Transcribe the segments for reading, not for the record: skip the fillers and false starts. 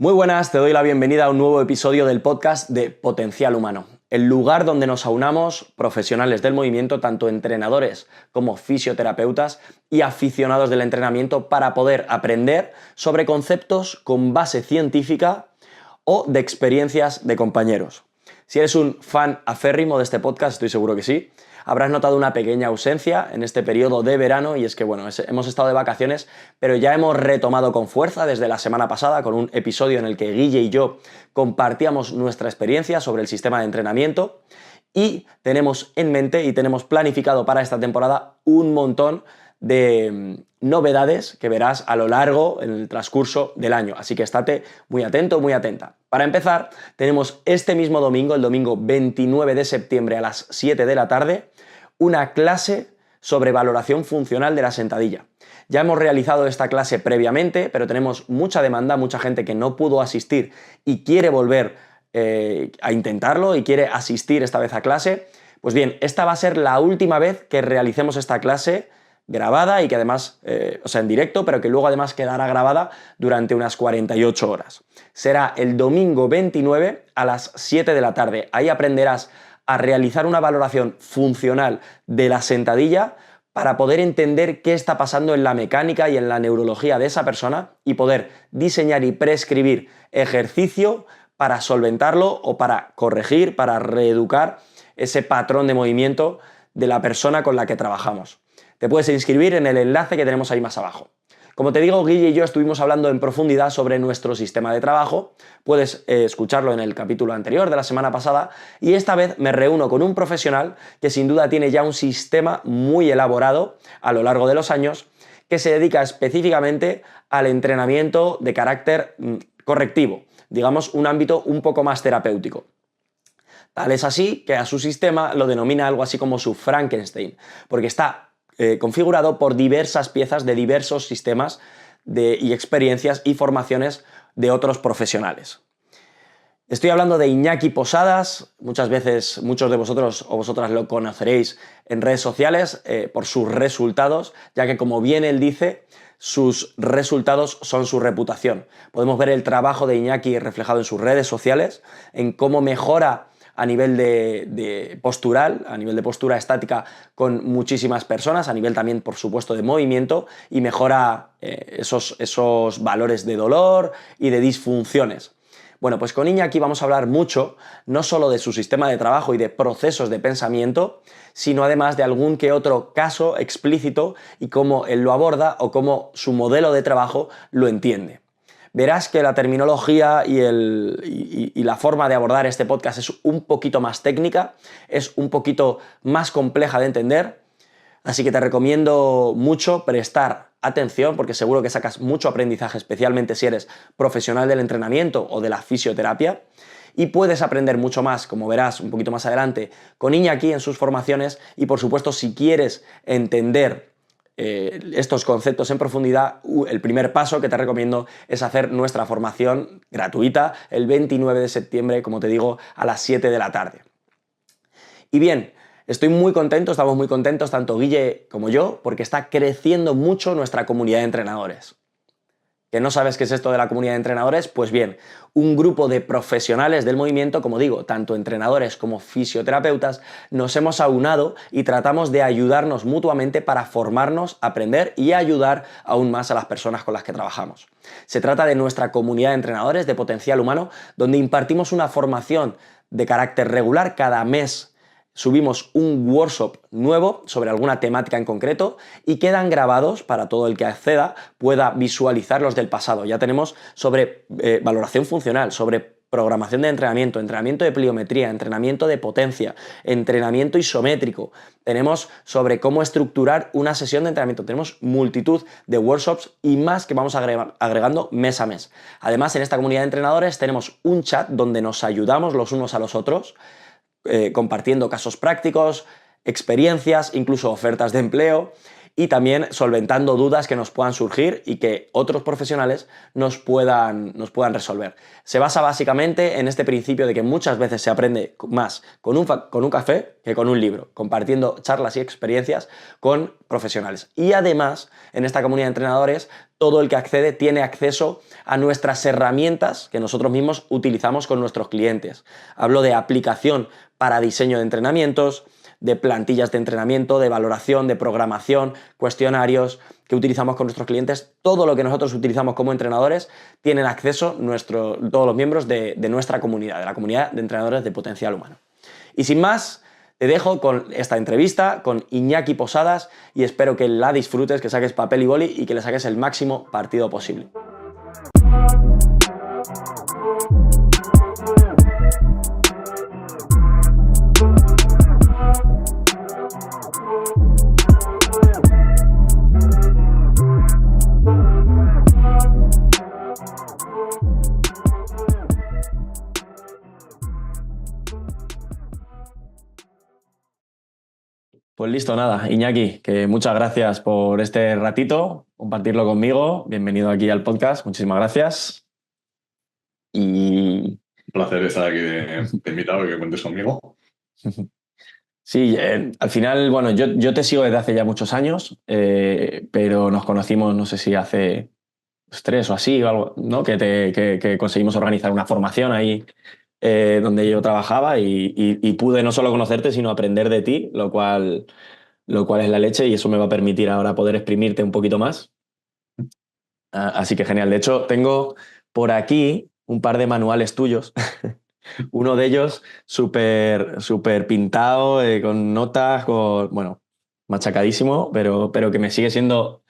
Muy buenas, te doy la bienvenida a un nuevo episodio del podcast de Potencial Humano, el lugar donde nos aunamos profesionales del movimiento, tanto entrenadores como fisioterapeutas y aficionados del entrenamiento para poder aprender sobre conceptos con base científica o de experiencias de compañeros. Si eres un fan aférrimo de este podcast, estoy seguro que sí, habrás notado una pequeña ausencia en este periodo de verano y es que, bueno, hemos estado de vacaciones, pero ya hemos retomado con fuerza desde la semana pasada con un episodio en el que Guille y yo compartíamos nuestra experiencia sobre el sistema de entrenamiento y tenemos en mente y tenemos planificado para esta temporada un montón de novedades que verás a lo largo en el transcurso del año. Así que estate muy atento, muy atenta. Para empezar, tenemos este mismo domingo, el domingo 29 de septiembre a las 7 de la tarde, una clase sobre valoración funcional de la sentadilla. Ya hemos realizado esta clase previamente, pero tenemos mucha demanda, mucha gente que no pudo asistir y quiere volver a intentarlo y quiere asistir esta vez a clase. Pues bien, esta va a ser la última vez que realicemos esta clase grabada y que además, en directo, pero que luego además quedará grabada durante unas 48 horas. Será el domingo 29 a las 7 de la tarde. Ahí aprenderás a realizar una valoración funcional de la sentadilla para poder entender qué está pasando en la mecánica y en la neurología de esa persona y poder diseñar y prescribir ejercicio para solventarlo o para corregir, para reeducar ese patrón de movimiento de la persona con la que trabajamos. Te puedes inscribir en el enlace que tenemos ahí más abajo. Como te digo, Guille y yo estuvimos hablando en profundidad sobre nuestro sistema de trabajo. Puedes escucharlo en el capítulo anterior de la semana pasada y esta vez me reúno con un profesional que sin duda tiene ya un sistema muy elaborado a lo largo de los años que se dedica específicamente al entrenamiento de carácter correctivo, digamos un ámbito un poco más terapéutico. Tal es así que a su sistema lo denomina algo así como su Frankenstein, porque está configurado por diversas piezas de diversos sistemas y experiencias y formaciones de otros profesionales. Estoy hablando de Iñaki Posadas, muchas veces muchos de vosotros o vosotras lo conoceréis en redes sociales por sus resultados, ya que como bien él dice, sus resultados son su reputación. Podemos ver el trabajo de Iñaki reflejado en sus redes sociales, en cómo mejora a nivel de postural, a nivel de postura estática con muchísimas personas, a nivel también, por supuesto, de movimiento y mejora esos valores de dolor y de disfunciones. Bueno, pues con Iñaki vamos a hablar mucho, no solo de su sistema de trabajo y de procesos de pensamiento, sino además de algún que otro caso explícito y cómo él lo aborda o cómo su modelo de trabajo lo entiende. Verás que la terminología y la forma de abordar este podcast es un poquito más técnica, es un poquito más compleja de entender, así que te recomiendo mucho prestar atención porque seguro que sacas mucho aprendizaje, especialmente si eres profesional del entrenamiento o de la fisioterapia, y puedes aprender mucho más, como verás un poquito más adelante, con Iñaki en sus formaciones y por supuesto si quieres entender estos conceptos en profundidad, el primer paso que te recomiendo es hacer nuestra formación gratuita el 29 de septiembre, como te digo, a las 7 de la tarde. Y bien, estoy muy contento, estamos muy contentos, tanto Guille como yo, porque está creciendo mucho nuestra comunidad de entrenadores. ¿Que no sabes qué es esto de la comunidad de entrenadores? Pues bien, un grupo de profesionales del movimiento, como digo, tanto entrenadores como fisioterapeutas, nos hemos aunado y tratamos de ayudarnos mutuamente para formarnos, aprender y ayudar aún más a las personas con las que trabajamos. Se trata de nuestra comunidad de entrenadores de Potencial Humano, donde impartimos una formación de carácter regular cada mes. Subimos un workshop nuevo sobre alguna temática en concreto y quedan grabados para todo el que acceda pueda visualizar los del pasado. Ya tenemos sobre valoración funcional, sobre programación de entrenamiento, entrenamiento de pliometría, entrenamiento de potencia, entrenamiento isométrico. Tenemos sobre cómo estructurar una sesión de entrenamiento. Tenemos multitud de workshops y más que vamos agregando mes a mes. Además, en esta comunidad de entrenadores tenemos un chat donde nos ayudamos los unos a los otros, compartiendo casos prácticos, experiencias, incluso ofertas de empleo. y también solventando dudas que nos puedan surgir y que otros profesionales nos puedan resolver. Se basa básicamente en este principio de que muchas veces se aprende más con un café que con un libro, compartiendo charlas y experiencias con profesionales. Y además, en esta comunidad de entrenadores, todo el que accede tiene acceso a nuestras herramientas que nosotros mismos utilizamos con nuestros clientes. Hablo de aplicación para diseño de entrenamientos, de plantillas de entrenamiento, de valoración, de programación, cuestionarios que utilizamos con nuestros clientes. Todo lo que nosotros utilizamos como entrenadores tienen acceso todos los miembros de nuestra comunidad, de la comunidad de entrenadores de potencial humano. Y sin más, te dejo con esta entrevista con Iñaki Posadas y espero que la disfrutes, que saques papel y boli y que le saques el máximo partido posible. Pues listo, nada, Iñaki, que muchas gracias por este ratito, compartirlo conmigo. Bienvenido aquí al podcast, muchísimas gracias. Y Un placer estar aquí de invitado y que cuentes conmigo. sí, al final, bueno, yo te sigo desde hace ya muchos años, pero nos conocimos, no sé si hace 3 o así, o algo, ¿no? Que conseguimos organizar una formación ahí donde yo trabajaba y pude no solo conocerte, sino aprender de ti, lo cual es la leche y eso me va a permitir ahora poder exprimirte un poquito más. Así que genial. De hecho, tengo por aquí un par de manuales tuyos. Uno de ellos súper pintado, con notas, bueno, machacadísimo, pero que me sigue siendo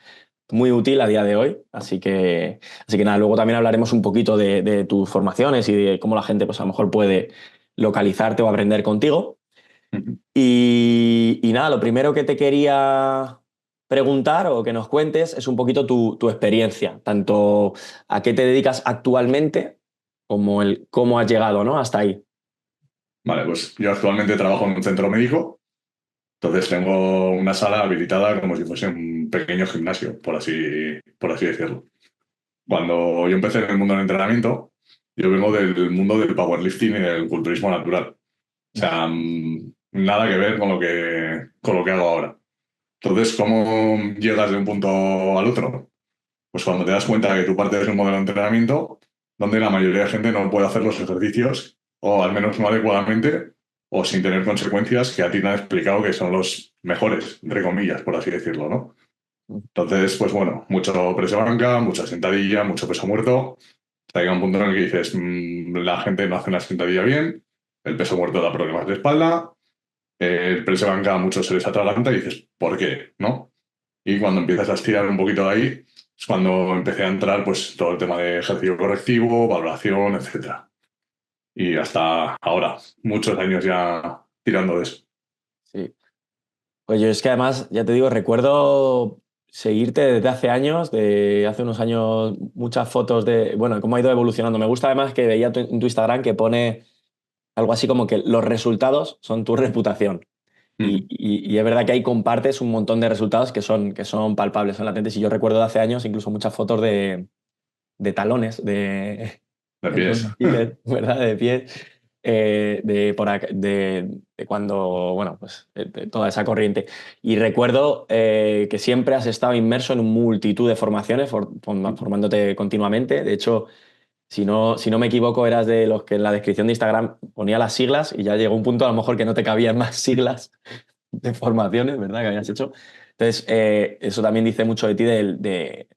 muy útil a día de hoy. Así que nada, luego también hablaremos un poquito de tus formaciones y de cómo la gente pues, a lo mejor puede localizarte o aprender contigo. Y nada, lo primero que te quería preguntar o que nos cuentes es un poquito tu experiencia, tanto a qué te dedicas actualmente como el cómo has llegado, ¿no? Hasta ahí. Vale, pues yo actualmente trabajo en un centro médico, entonces tengo una sala habilitada como si fuese un pequeño gimnasio, por así decirlo. Cuando yo empecé en el mundo del entrenamiento, yo vengo del mundo del powerlifting y del culturismo natural. O sea, nada que ver con lo que hago ahora. Entonces, ¿cómo llegas de un punto al otro? Pues cuando te das cuenta que tú partes de un modelo de entrenamiento donde la mayoría de gente no puede hacer los ejercicios, o al menos no adecuadamente, o sin tener consecuencias que a ti te han explicado que son los mejores, entre comillas, por así decirlo, ¿no? Entonces, pues bueno, mucho press de banca, mucha sentadilla, mucho peso muerto. Hasta que llega un punto en el que dices, la gente no hace una sentadilla bien, el peso muerto da problemas de espalda, el press de banca a muchos se les atraganta y dices, ¿por qué? ¿No? Y cuando empiezas a estirar un poquito de ahí, es cuando empecé a entrar pues todo el tema de ejercicio correctivo, valoración, etcétera. Y hasta ahora, muchos años ya tirando de eso. Sí. Pues yo es que además, ya te digo, recuerdo seguirte desde hace años, de hace unos años, muchas fotos de, bueno, cómo ha ido evolucionando. Me gusta además que veía en tu Instagram que pone algo así como que los resultados son tu reputación. Y es verdad que ahí compartes un montón de resultados que son palpables, son latentes. Y yo recuerdo de hace años incluso muchas fotos de talones, De de pies. Tony Hilfiger, ¿verdad? De pies, de cuando, bueno, pues de toda esa corriente. Y recuerdo que siempre has estado inmerso en multitud de formaciones, formándote continuamente. De hecho, si no me equivoco, eras de los que en la descripción de Instagram ponía las siglas y ya llegó un punto a lo mejor que no te cabían más siglas de formaciones, ¿verdad? Que habías hecho. Entonces, eso también dice mucho de ti, de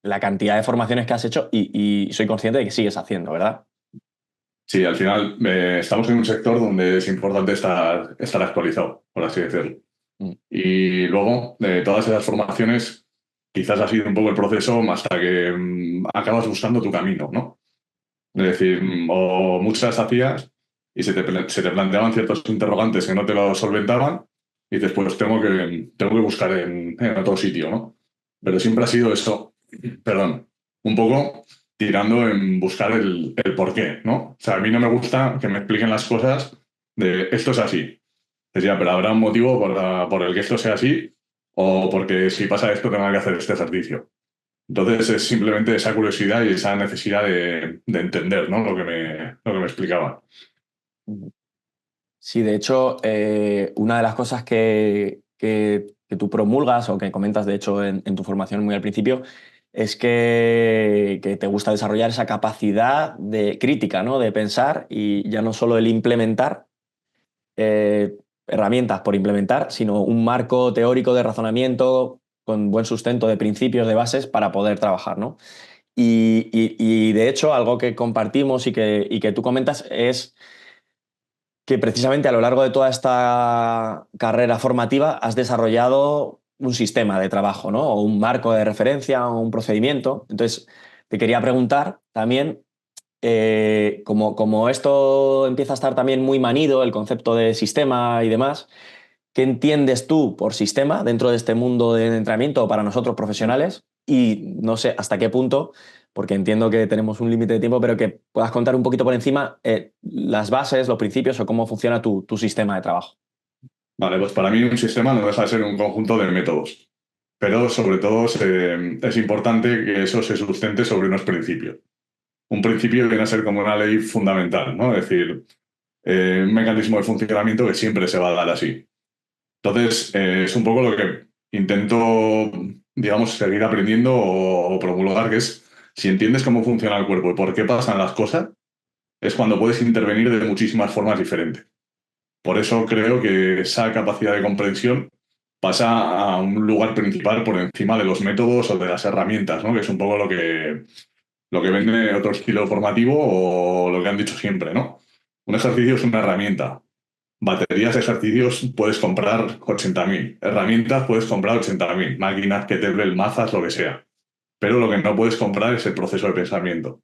la cantidad de formaciones que has hecho y soy consciente de que sigues haciendo, ¿verdad? Sí, al final estamos en un sector donde es importante estar actualizado, por así decirlo. Mm. Y luego, de todas esas formaciones, quizás ha sido un poco el proceso hasta que acabas buscando tu camino, ¿no? Es decir, o muchas hacías y se te planteaban ciertos interrogantes que no te lo solventaban y después tengo que buscar en otro sitio, ¿no? Pero siempre ha sido eso, perdón, un poco tirando en buscar el por qué, ¿no? O sea, a mí no me gusta que me expliquen las cosas de esto es así. Decía, pero habrá un motivo por el que esto sea así o porque si pasa esto tengo que hacer este ejercicio. Entonces es simplemente esa curiosidad y esa necesidad de entender, ¿no? Lo que me explicaban. Sí, de hecho, una de las cosas que tú promulgas o que comentas, de hecho, en tu formación muy al principio, es que te gusta desarrollar esa capacidad de crítica, ¿no? De pensar y ya no solo el implementar herramientas por implementar, sino un marco teórico de razonamiento con buen sustento de principios, de bases para poder trabajar, ¿no? Y de hecho, algo que compartimos y que tú comentas es que precisamente a lo largo de toda esta carrera formativa has desarrollado un sistema de trabajo, ¿no? O un marco de referencia o un procedimiento. Entonces, te quería preguntar también, como esto empieza a estar también muy manido, el concepto de sistema y demás, ¿qué entiendes tú por sistema dentro de este mundo del entrenamiento para nosotros profesionales? Y no sé hasta qué punto, porque entiendo que tenemos un límite de tiempo, pero que puedas contar un poquito por encima las bases, los principios o cómo funciona tu sistema de trabajo. Vale, pues para mí un sistema no deja de ser un conjunto de métodos, pero sobre todo es importante que eso se sustente sobre unos principios. Un principio viene a ser como una ley fundamental, ¿no? Es decir, un mecanismo de funcionamiento que siempre se va a dar así. Entonces, es un poco lo que intento, digamos, seguir aprendiendo o promulgar, que es, si entiendes cómo funciona el cuerpo y por qué pasan las cosas, es cuando puedes intervenir de muchísimas formas diferentes. Por eso creo que esa capacidad de comprensión pasa a un lugar principal por encima de los métodos o de las herramientas, ¿no? Que es un poco lo que vende otro estilo formativo o lo que han dicho siempre, ¿no? Un ejercicio es una herramienta. Baterías de ejercicios puedes comprar 80.000. Herramientas puedes comprar 80.000. Máquinas, kettlebell, mazas, lo que sea. Pero lo que no puedes comprar es el proceso de pensamiento.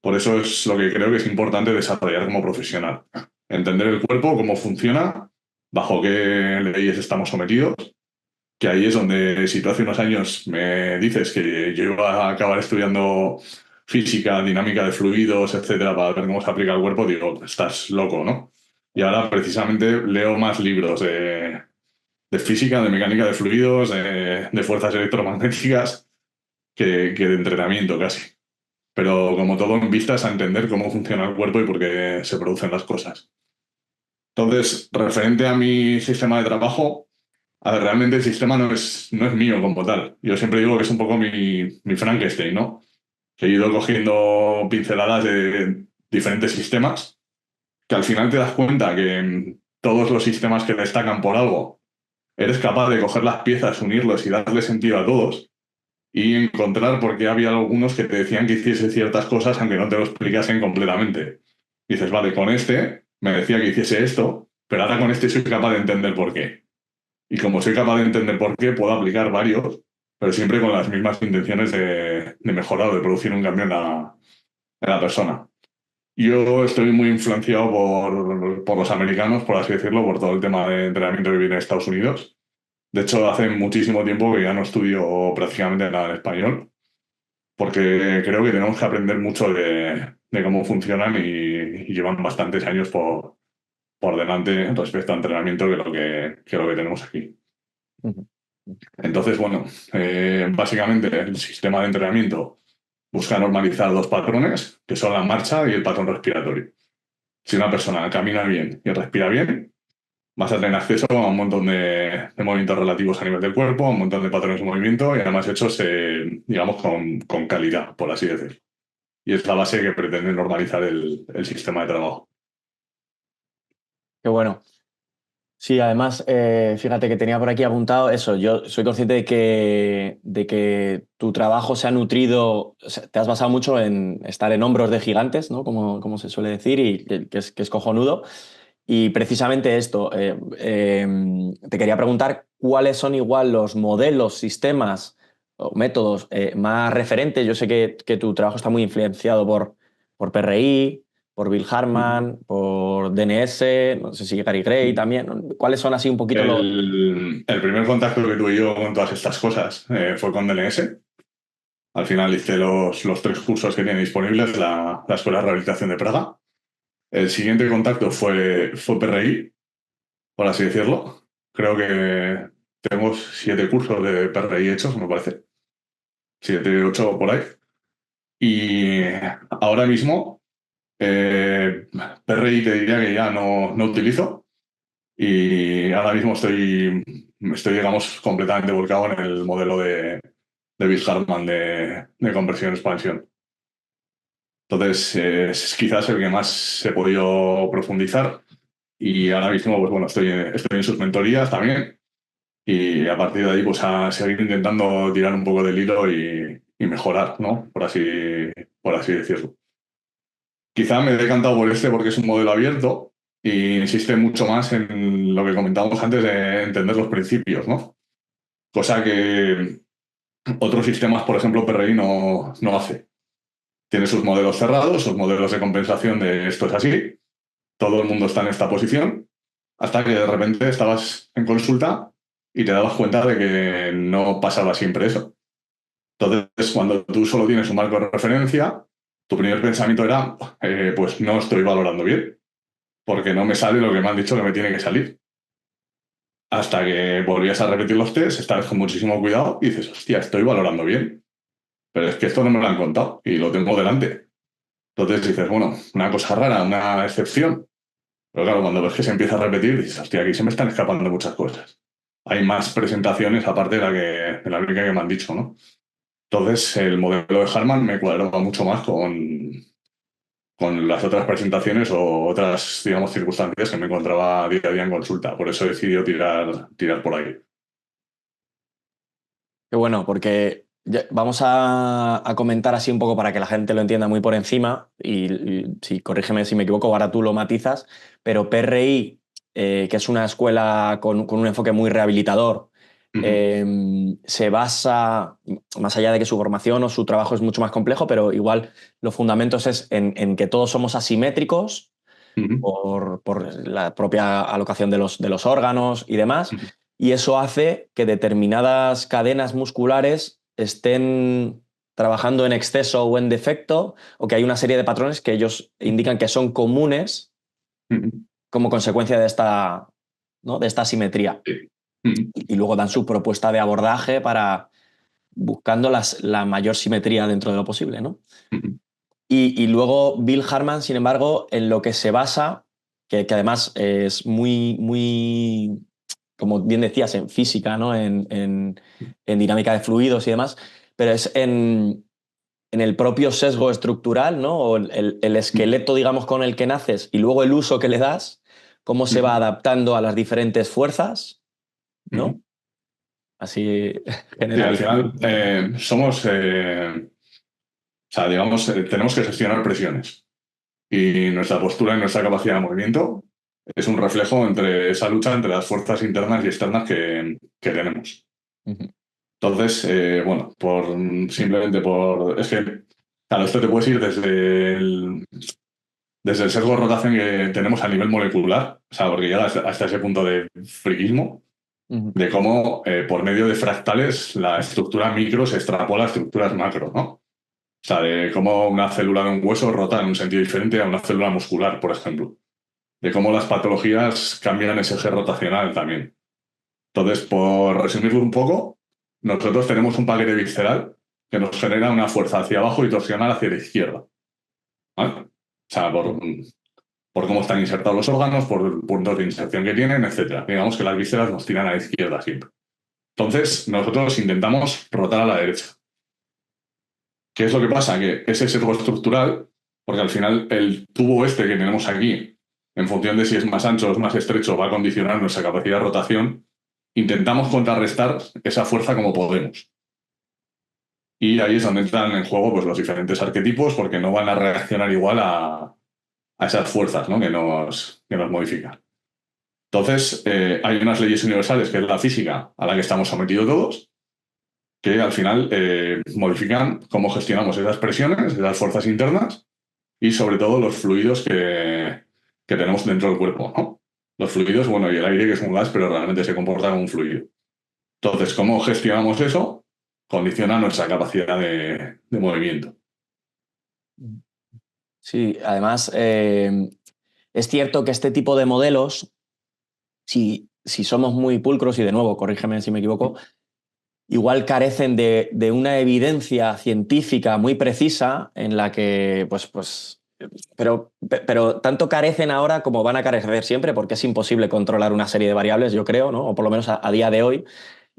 Por eso es lo que creo que es importante desarrollar como profesional. Entender el cuerpo, cómo funciona, bajo qué leyes estamos sometidos, que ahí es donde si tú hace unos años me dices que yo iba a acabar estudiando física, dinámica de fluidos, etcétera, para ver cómo se aplica el cuerpo, digo, estás loco, ¿no? Y ahora precisamente leo más libros de física, de mecánica de fluidos, de fuerzas electromagnéticas, que de entrenamiento casi. Pero como todo en vistas a entender cómo funciona el cuerpo y por qué se producen las cosas. Entonces, referente a mi sistema de trabajo, a ver, realmente el sistema no es mío como tal. Yo siempre digo que es un poco mi Frankenstein, ¿no? Que he ido cogiendo pinceladas de diferentes sistemas, que al final te das cuenta que en todos los sistemas que destacan por algo, eres capaz de coger las piezas, unirlos y darle sentido a todos y encontrar por qué había algunos que te decían que hiciese ciertas cosas aunque no te lo explicasen completamente. Dices, vale, con este me decía que hiciese esto, pero ahora con este soy capaz de entender por qué. Y como soy capaz de entender por qué, puedo aplicar varios, pero siempre con las mismas intenciones de mejorar o de producir un cambio en la persona. Yo estoy muy influenciado por los americanos, por así decirlo, por todo el tema de entrenamiento que viene de Estados Unidos. De hecho, hace muchísimo tiempo que ya no estudio prácticamente nada en español, porque creo que tenemos que aprender mucho de cómo funcionan y llevan bastantes años por delante respecto a entrenamiento que lo que tenemos aquí. Ujú. Entonces, bueno, básicamente el sistema de entrenamiento busca normalizar dos patrones, que son la marcha y el patrón respiratorio. Si una persona camina bien y respira bien, vas a tener acceso a un montón de movimientos relativos a nivel del cuerpo, a un montón de patrones de movimiento y además hechos, digamos, con calidad, por así decirlo. Y es la base que pretende normalizar el sistema de trabajo. Qué bueno. Sí, además, fíjate que tenía por aquí apuntado eso. Yo soy consciente de que tu trabajo se ha nutrido, o sea, te has basado mucho en estar en hombros de gigantes, ¿no? Como se suele decir, y que es cojonudo. Y precisamente esto, te quería preguntar cuáles son igual los modelos, sistemas o métodos más referentes. Yo sé que tu trabajo está muy influenciado por PRI, por Bill Hartman, por DNS, no sé si Gary Gray también. ¿No? ¿Cuáles son así un poquito los... El primer contacto que tuve yo con todas estas cosas fue con DNS. Al final hice los tres cursos que tiene disponibles la Escuela de Rehabilitación de Praga. El siguiente contacto fue PRI, por así decirlo. Creo que tengo 7 cursos de PRI hechos, me parece. 7, 8 por ahí. Y ahora mismo, PRI te diría que ya no utilizo. Y ahora mismo digamos, completamente volcado en el modelo de Bill Hartman de conversión-expansión. Entonces, es quizás el que más he podido profundizar. Y ahora mismo, pues bueno, estoy en sus mentorías también. Y a partir de ahí, pues a seguir intentando tirar un poco del hilo y mejorar, ¿no? Por así decirlo. Quizá me he decantado por este porque es un modelo abierto y insiste mucho más en lo que comentábamos antes de entender los principios, ¿no? Cosa que otros sistemas, por ejemplo, PRI no hace. Tiene sus modelos cerrados, sus modelos de compensación de esto es así, todo el mundo está en esta posición, hasta que de repente estabas en consulta y te dabas cuenta de que no pasaba siempre eso. Entonces, cuando tú solo tienes un marco de referencia, tu primer pensamiento era, pues no estoy valorando bien, porque no me sale lo que me han dicho que me tiene que salir. Hasta que volvías a repetir los test, estabas con muchísimo cuidado y dices, hostia, estoy valorando bien, pero es que esto no me lo han contado y lo tengo delante. Entonces dices, bueno, una cosa rara, una excepción. Pero claro, cuando ves que se empieza a repetir, dices, hostia, aquí se me están escapando muchas cosas. Hay más presentaciones aparte de la única que me han dicho, ¿no? Entonces, el modelo de Harman me cuadraba mucho más con las otras presentaciones o otras, digamos, circunstancias que me encontraba día a día en consulta. Por eso he decidido tirar por ahí. Qué bueno, porque vamos a comentar así un poco para que la gente lo entienda muy por encima y si corrígeme si me equivoco, ahora tú lo matizas, pero PRI, que es una escuela con un enfoque muy rehabilitador, Ujú, se basa, más allá de que su formación o su trabajo es mucho más complejo, pero igual los fundamentos es en que todos somos asimétricos ujú, por la propia alocación de los órganos y demás, ujú, y eso hace que determinadas cadenas musculares estén trabajando en exceso o en defecto, o que hay una serie de patrones que ellos indican que son comunes ujú. como consecuencia de ¿no? de esta asimetría. Sí. Ujú, Y luego dan su propuesta de abordaje para buscando la mayor simetría dentro de lo posible, ¿no? ujú, Y luego Bill Harman, sin embargo, en lo que se basa, que además es muy, como bien decías, en física, ¿no? En dinámica de fluidos y demás, pero es en el propio sesgo estructural, ¿no? O el ujú, esqueleto, digamos, con el que naces y luego el uso que le das, cómo se va ujú, adaptando a las diferentes fuerzas, ujú. ¿no? Así Sí, al generalizando. final o sea, digamos, tenemos que gestionar presiones. Y nuestra postura y nuestra capacidad de movimiento es un reflejo entre esa lucha entre las fuerzas internas y externas que tenemos. Ujú. Entonces, bueno, simplemente por... Es que, claro, esto te puedes ir desde el sesgo de rotación que tenemos a nivel molecular, o sea, porque llega hasta ese punto de friquismo, Ujú. de cómo por medio de fractales la estructura micro se extrapola a estructuras macro, ¿no? O sea, de cómo una célula de un hueso rota en un sentido diferente a una célula muscular, por ejemplo. De cómo las patologías cambian ese eje rotacional también. Entonces, por resumirlo un poco, nosotros tenemos un paquete visceral que nos genera una fuerza hacia abajo y torsional hacia la izquierda. ¿Vale? O sea, por cómo están insertados los órganos, por puntos de inserción que tienen, etcétera. Digamos que las vísceras nos tiran a la izquierda siempre. Entonces, nosotros intentamos rotar a la derecha. ¿Qué es lo que pasa? Que ese sesgo estructural, porque al final el tubo este que tenemos aquí, en función de si es más ancho o es más estrecho, va a condicionar nuestra capacidad de rotación, intentamos contrarrestar esa fuerza como podemos. Y ahí es donde entran en juego pues, los diferentes arquetipos, porque no van a reaccionar igual a esas fuerzas, ¿no? que nos modifican. Entonces, hay unas leyes universales, que es la física, a la que estamos sometidos todos, que al final modifican cómo gestionamos esas presiones, esas fuerzas internas y sobre todo los fluidos que tenemos dentro del cuerpo, ¿no? Los fluidos, bueno, y el aire, que es un gas, pero realmente se comporta como un fluido. Entonces, cómo gestionamos eso condiciona nuestra capacidad de movimiento. Sí, además es cierto que este tipo de modelos, si si somos muy pulcros, y de nuevo, corrígeme si me equivoco, igual carecen de una evidencia científica muy precisa en la que, pero tanto carecen ahora como van a carecer siempre, porque es imposible controlar una serie de variables, yo creo, ¿no? O por lo menos a día de hoy.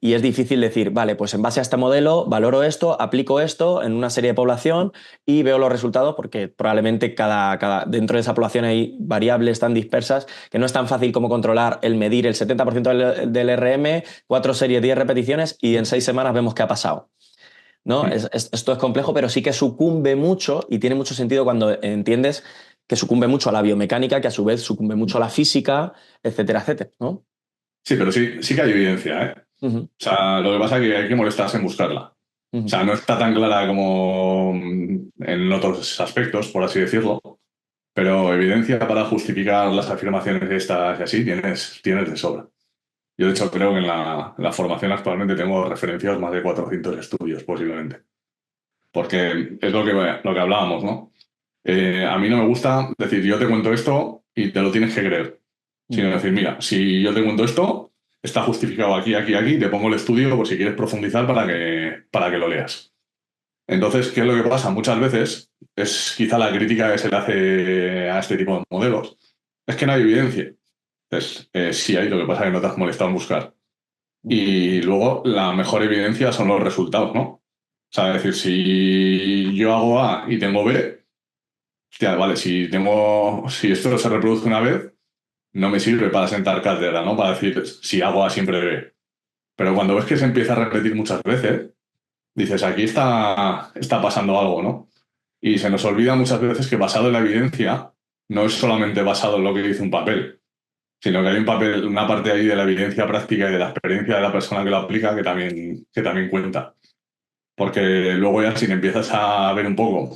Y es difícil decir, vale, pues en base a este modelo valoro esto, aplico esto en una serie de población y veo los resultados, porque probablemente dentro de esa población hay variables tan dispersas que no es tan fácil como controlar el medir el 70% del RM, 4 series, 10 repeticiones y en 6 semanas vemos qué ha pasado. ¿No? Esto es complejo, pero sí que sucumbe mucho y tiene mucho sentido cuando entiendes que sucumbe mucho a la biomecánica, que a su vez sucumbe mucho a la física, etcétera, etcétera, ¿no? Sí, pero sí que hay evidencia, ¿eh? Uh-huh, O sea, lo que pasa es que hay que molestarse en buscarla. O uh-huh. sea, no está tan clara como en otros aspectos, por así decirlo, pero evidencia para justificar las afirmaciones estas y así tienes de sobra. Yo, de hecho, creo que en la formación actualmente tengo referenciados más de 400 estudios, posiblemente. Porque es lo que hablábamos, ¿no? A mí no me gusta decir, yo te cuento esto y te lo tienes que creer. Sino decir, mira, si yo te cuento esto, está justificado aquí, aquí, aquí, te pongo el estudio por si quieres profundizar para que lo leas. Entonces, ¿qué es lo que pasa? Muchas veces es quizá la crítica que se le hace a este tipo de modelos. Es que no hay evidencia. Entonces, sí hay, lo que pasa es que no te has molestado en buscar. Y luego la mejor evidencia son los resultados, ¿no? O sea, es decir, si yo hago A y tengo B, hostia, vale, si esto se reproduce una vez, no me sirve para sentar cátedra, ¿no? Para decir, si hago A siempre B. Pero cuando ves que se empieza a repetir muchas veces, dices, aquí está pasando algo, ¿no? Y se nos olvida muchas veces que basado en la evidencia, no es solamente basado en lo que dice un papel, sino que hay una parte ahí de la evidencia práctica y de la experiencia de la persona que lo aplica que también cuenta. Porque luego ya si empiezas a ver un poco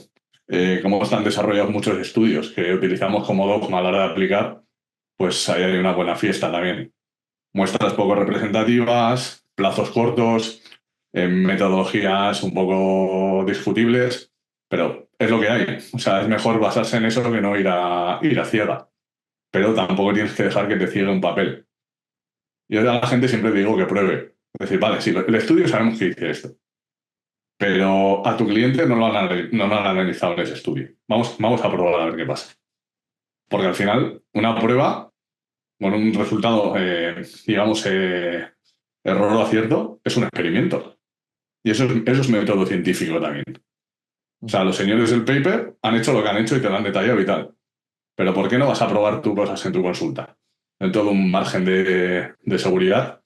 cómo están desarrollados muchos estudios que utilizamos como dogma a la hora de aplicar, pues ahí hay una buena fiesta también. Muestras poco representativas, plazos cortos, metodologías un poco discutibles, pero es lo que hay. O sea, es mejor basarse en eso que no ir a ciega. Pero tampoco tienes que dejar que te ciegue un papel. Yo a la gente siempre digo que pruebe. Es decir, vale, sí, el estudio sabemos que dice esto, pero a tu cliente no lo han analizado en ese estudio. Vamos a probar a ver qué pasa. Porque al final, una prueba con un resultado, digamos, error o acierto, es un experimento. Y eso es método científico también. O sea, los señores del paper han hecho lo que han hecho y te lo han detallado y tal. Pero ¿por qué no vas a probar tú cosas en tu consulta? En todo un margen de seguridad.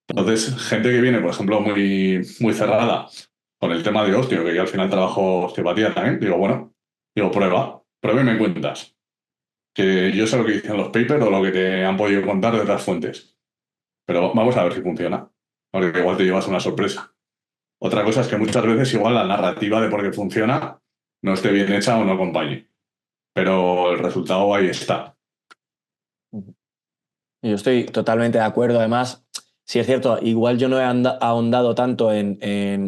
Entonces, gente que viene, por ejemplo, muy, muy cerrada con el tema de osteo, que yo al final trabajo osteopatía también, digo, prueba y me cuentas. Que yo sé lo que dicen los papers o lo que te han podido contar de otras fuentes. Pero vamos a ver si funciona. Porque igual te llevas una sorpresa. Otra cosa es que muchas veces igual la narrativa de por qué funciona no esté bien hecha o no acompañe. Pero el resultado ahí está. Yo estoy totalmente de acuerdo. Además, sí es cierto, igual yo no he ahondado tanto en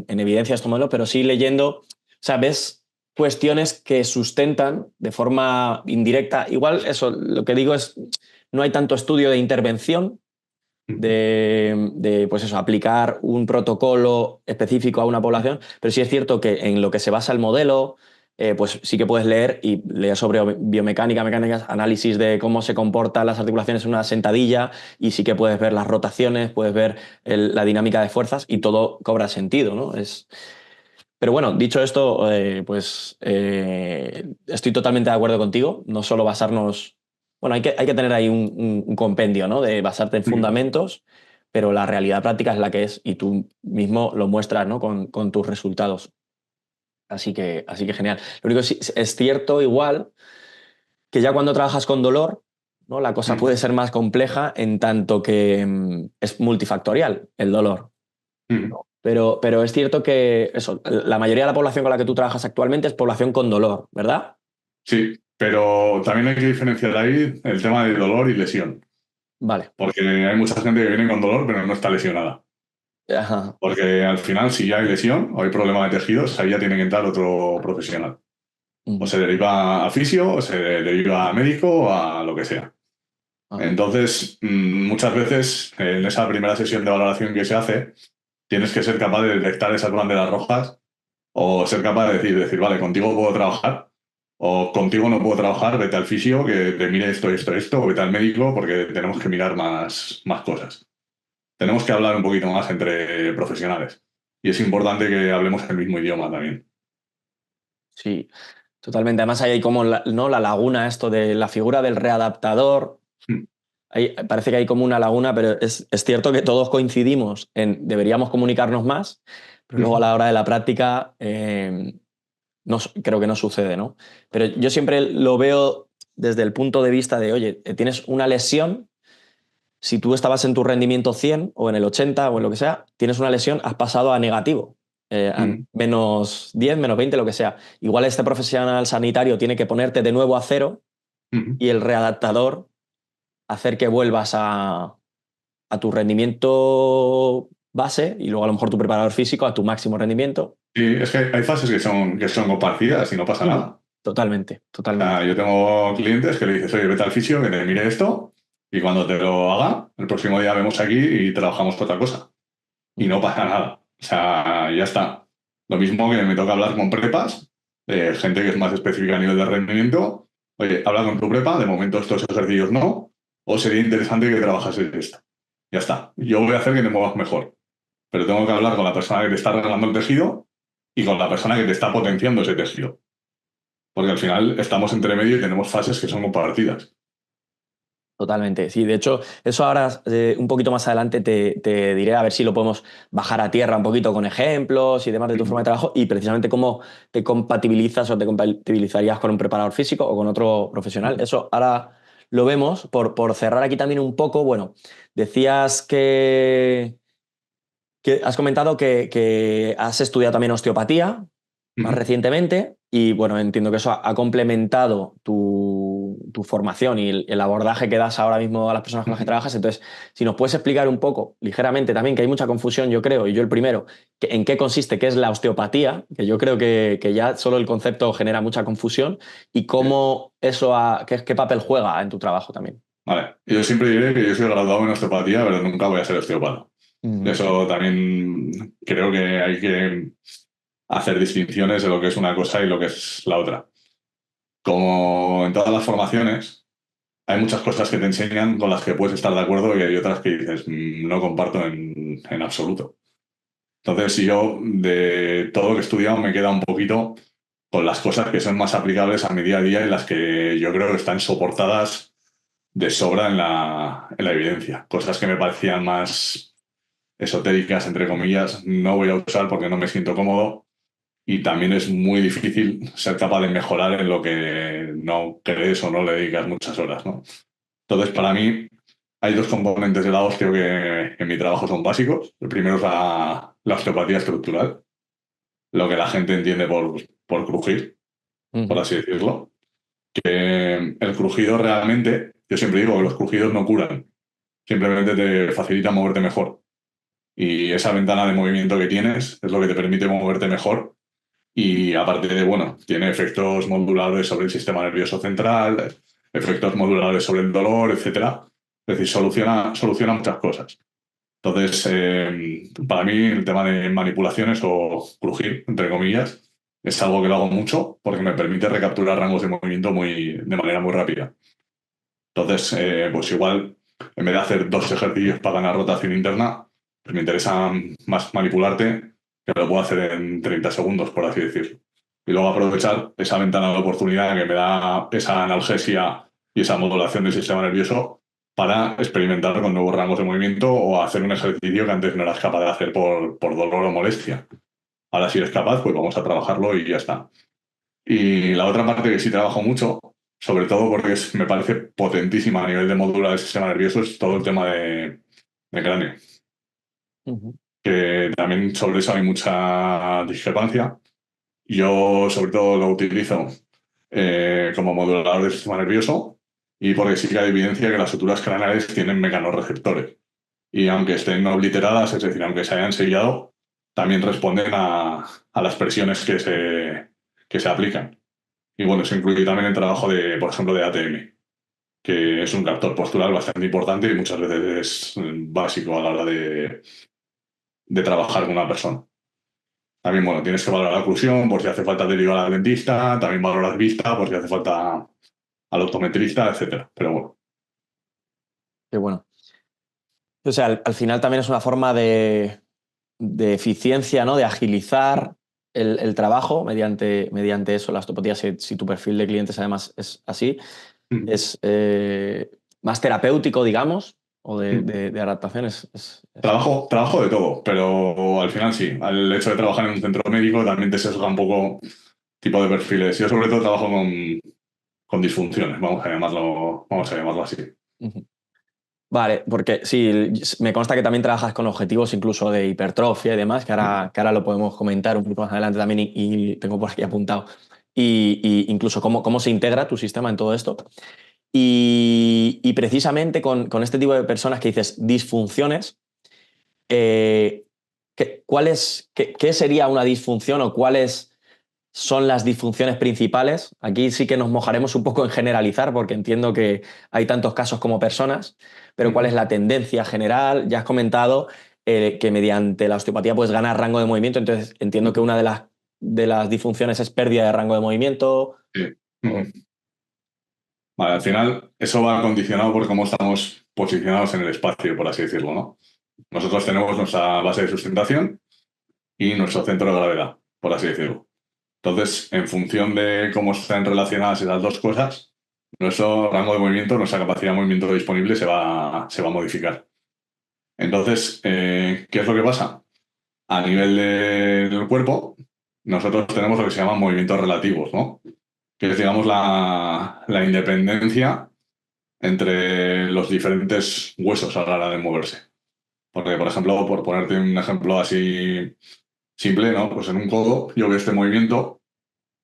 evidencia de estos modelos, pero sí leyendo, o sea, ves cuestiones que sustentan de forma indirecta. Igual eso, lo que digo es, no hay tanto estudio de intervención, pues eso, aplicar un protocolo específico a una población, pero sí es cierto que en lo que se basa el modelo, pues sí que puedes leer y leer sobre biomecánica, mecánicas, análisis de cómo se comportan las articulaciones en una sentadilla y sí que puedes ver las rotaciones, puedes ver la dinámica de fuerzas y todo cobra sentido, ¿no? Pero bueno, dicho esto, estoy totalmente de acuerdo contigo, no solo basarnos, bueno, hay que tener ahí un compendio, ¿no? De basarte en fundamentos, pero la realidad práctica es la que es y tú mismo lo muestras, ¿no? Con tus resultados. Así que genial. Lo único es cierto igual que ya cuando trabajas con dolor, ¿no? La cosa puede ser más compleja en tanto que es multifactorial el dolor. Pero es cierto que eso, la mayoría de la población con la que tú trabajas actualmente es población con dolor, ¿verdad? Sí, pero también hay que diferenciar ahí el tema de dolor y lesión. Vale. Porque hay mucha gente que viene con dolor pero no está lesionada. Ajá. Porque al final, si ya hay lesión o hay problema de tejidos, ahí ya tiene que entrar otro profesional. O Ujú. se deriva a fisio, o se deriva a médico, o a lo que sea. Ajá. Entonces, muchas veces en esa primera sesión de valoración que se hace, tienes que ser capaz de detectar esas banderas rojas o ser capaz de decir, vale, contigo puedo trabajar o contigo no puedo trabajar, vete al fisio que te mire esto, o vete al médico porque tenemos que mirar más cosas. Tenemos que hablar un poquito más entre profesionales. Y es importante que hablemos el mismo idioma también. Sí, totalmente. Además, ahí hay como ¿no? La laguna, esto de la figura del readaptador. Mm, Parece que hay como una laguna, pero es cierto que todos coincidimos en deberíamos comunicarnos más, pero luego a mm, la hora de la práctica no, creo que no sucede, ¿no? Pero yo siempre lo veo desde el punto de vista de, oye, tienes una lesión, si tú estabas en tu rendimiento 100 o en el 80 o en lo que sea, tienes una lesión, has pasado a negativo, a mm, menos 10, menos 20, lo que sea. Igual este profesional sanitario tiene que ponerte de nuevo a cero mm. y el readaptador hacer que vuelvas a tu rendimiento base y luego a lo mejor tu preparador físico a tu máximo rendimiento. Sí, es que hay fases que son compartidas y no pasa Ujú. nada. Totalmente, O totalmente. sea, yo tengo clientes que le dices, oye, vete al fisio, que te mire esto, y cuando te lo haga, el próximo día vemos aquí y trabajamos otra cosa. Y no Ujú. pasa nada. O sea, ya está. Lo mismo que me toca hablar con prepas, gente que es más específica a nivel de rendimiento. Oye, habla con tu prepa, de momento estos ejercicios no, o sería interesante que trabajases esto. Ya está. Yo voy a hacer que te muevas mejor, pero tengo que hablar con la persona que te está regalando el tejido y con la persona que te está potenciando ese tejido. Porque al final estamos entre medio y tenemos fases que son compartidas. Totalmente. Sí, de hecho, eso ahora un poquito más adelante te diré a ver si lo podemos bajar a tierra un poquito con ejemplos y demás de tu forma de trabajo y precisamente cómo te compatibilizas o te compatibilizarías con un preparador físico o con otro profesional. Eso ahora lo vemos. Por cerrar aquí también un poco, bueno, decías que has comentado que has estudiado también osteopatía más Ujú. recientemente y bueno, entiendo que eso ha complementado tu formación y el abordaje que das ahora mismo a las personas con las que Ujú. trabajas. Entonces, si nos puedes explicar un poco, ligeramente también, que hay mucha confusión, yo creo, y yo el primero, en qué consiste, qué es la osteopatía, que yo creo que ya solo el concepto genera mucha confusión, y Sí. cómo eso, qué papel juega en tu trabajo también. Vale. Yo siempre diré que yo soy graduado en osteopatía, pero nunca voy a ser osteópata. Ujú. Eso también creo que hay que hacer distinciones de lo que es una cosa y lo que es la otra. Como en todas las formaciones, hay muchas cosas que te enseñan con las que puedes estar de acuerdo y hay otras que dices, no comparto en absoluto. Entonces, si yo de todo lo que he estudiado me queda un poquito con las cosas que son más aplicables a mi día a día y las que yo creo que están soportadas de sobra en la evidencia. Cosas que me parecían más esotéricas, entre comillas, no voy a usar porque no me siento cómodo y también es muy difícil ser capaz de mejorar en lo que no crees o no le dedicas muchas horas, ¿no? Entonces, para mí, hay dos componentes de la osteo que en mi trabajo son básicos. El primero es la osteopatía estructural, lo que la gente entiende por crujir, por Ujú. así decirlo. El crujido realmente, yo siempre digo que los crujidos no curan, simplemente te facilita moverte mejor. Y esa ventana de movimiento que tienes es lo que te permite moverte mejor. Y aparte de, bueno, tiene efectos moduladores sobre el sistema nervioso central, efectos moduladores sobre el dolor, etcétera. Es decir, soluciona muchas cosas. Entonces, para mí el tema de manipulaciones o crujir, entre comillas, es algo que lo hago mucho porque me permite recapturar rangos de movimiento de manera muy rápida. Entonces, pues igual, en vez de hacer dos ejercicios para ganar rotación interna, pues me interesa más manipularte, que lo puedo hacer en 30 segundos, por así decirlo. Y luego aprovechar esa ventana de oportunidad que me da esa analgesia y esa modulación del sistema nervioso para experimentar con nuevos rangos de movimiento o hacer un ejercicio que antes no eras capaz de hacer por dolor o molestia. Ahora si eres capaz, pues vamos a trabajarlo y ya está. Y la otra parte que sí trabajo mucho, sobre todo porque me parece potentísima a nivel de módula del sistema nervioso, es todo el tema de cráneo. Ujú. Que también sobre eso hay mucha discrepancia. Yo sobre todo lo utilizo como modulador del sistema nervioso y porque sí que hay evidencia que las suturas craneales tienen mecanorreceptores. Y aunque estén no obliteradas, es decir, aunque se hayan sellado, también responden a las presiones que se aplican. Y bueno, eso incluye también el trabajo de, por ejemplo, de ATM. que es un captor postural bastante importante y muchas veces es básico a la hora de trabajar con una persona. También, bueno, tienes que valorar la oclusión por si hace falta derivar al dentista, también valorar vista por si hace falta al optometrista, etcétera. Pero bueno. Qué bueno. O sea, al final también es una forma de eficiencia, ¿no? De agilizar el trabajo mediante eso, la osteopatía, si tu perfil de clientes además es así, es más terapéutico, digamos, o de adaptación. Trabajo de todo, pero al final sí. Al hecho de trabajar en un centro médico también te sesga un poco tipo de perfiles. Yo sobre todo trabajo con disfunciones, vamos a llamarlo así. Ujú. Vale, porque sí, me consta que también trabajas con objetivos incluso de hipertrofia y demás, que ahora lo podemos comentar un poco más adelante también y tengo por aquí apuntado. Y incluso cómo se integra tu sistema en todo esto. Y precisamente con este tipo de personas que dices disfunciones, ¿qué sería una disfunción o cuáles son las disfunciones principales? Aquí sí que nos mojaremos un poco en generalizar porque entiendo que hay tantos casos como personas, pero ¿cuál es la tendencia general? Ya has comentado que mediante la osteopatía puedes ganar rango de movimiento, entonces entiendo que una de las disfunciones es pérdida de rango de movimiento. Sí. o- Vale, al final eso va condicionado por cómo estamos posicionados en el espacio, por así decirlo, ¿no? Nosotros tenemos nuestra base de sustentación y nuestro centro de gravedad, por así decirlo. Entonces, en función de cómo están relacionadas esas dos cosas, nuestro rango de movimiento, nuestra capacidad de movimiento disponible se va a modificar. Entonces, ¿qué es lo que pasa? A nivel del cuerpo, nosotros tenemos lo que se llaman movimientos relativos, ¿no? Que es, digamos, la independencia entre los diferentes huesos a la hora de moverse. Porque, por ejemplo, por ponerte un ejemplo así simple, ¿no? Pues en un codo yo veo este movimiento,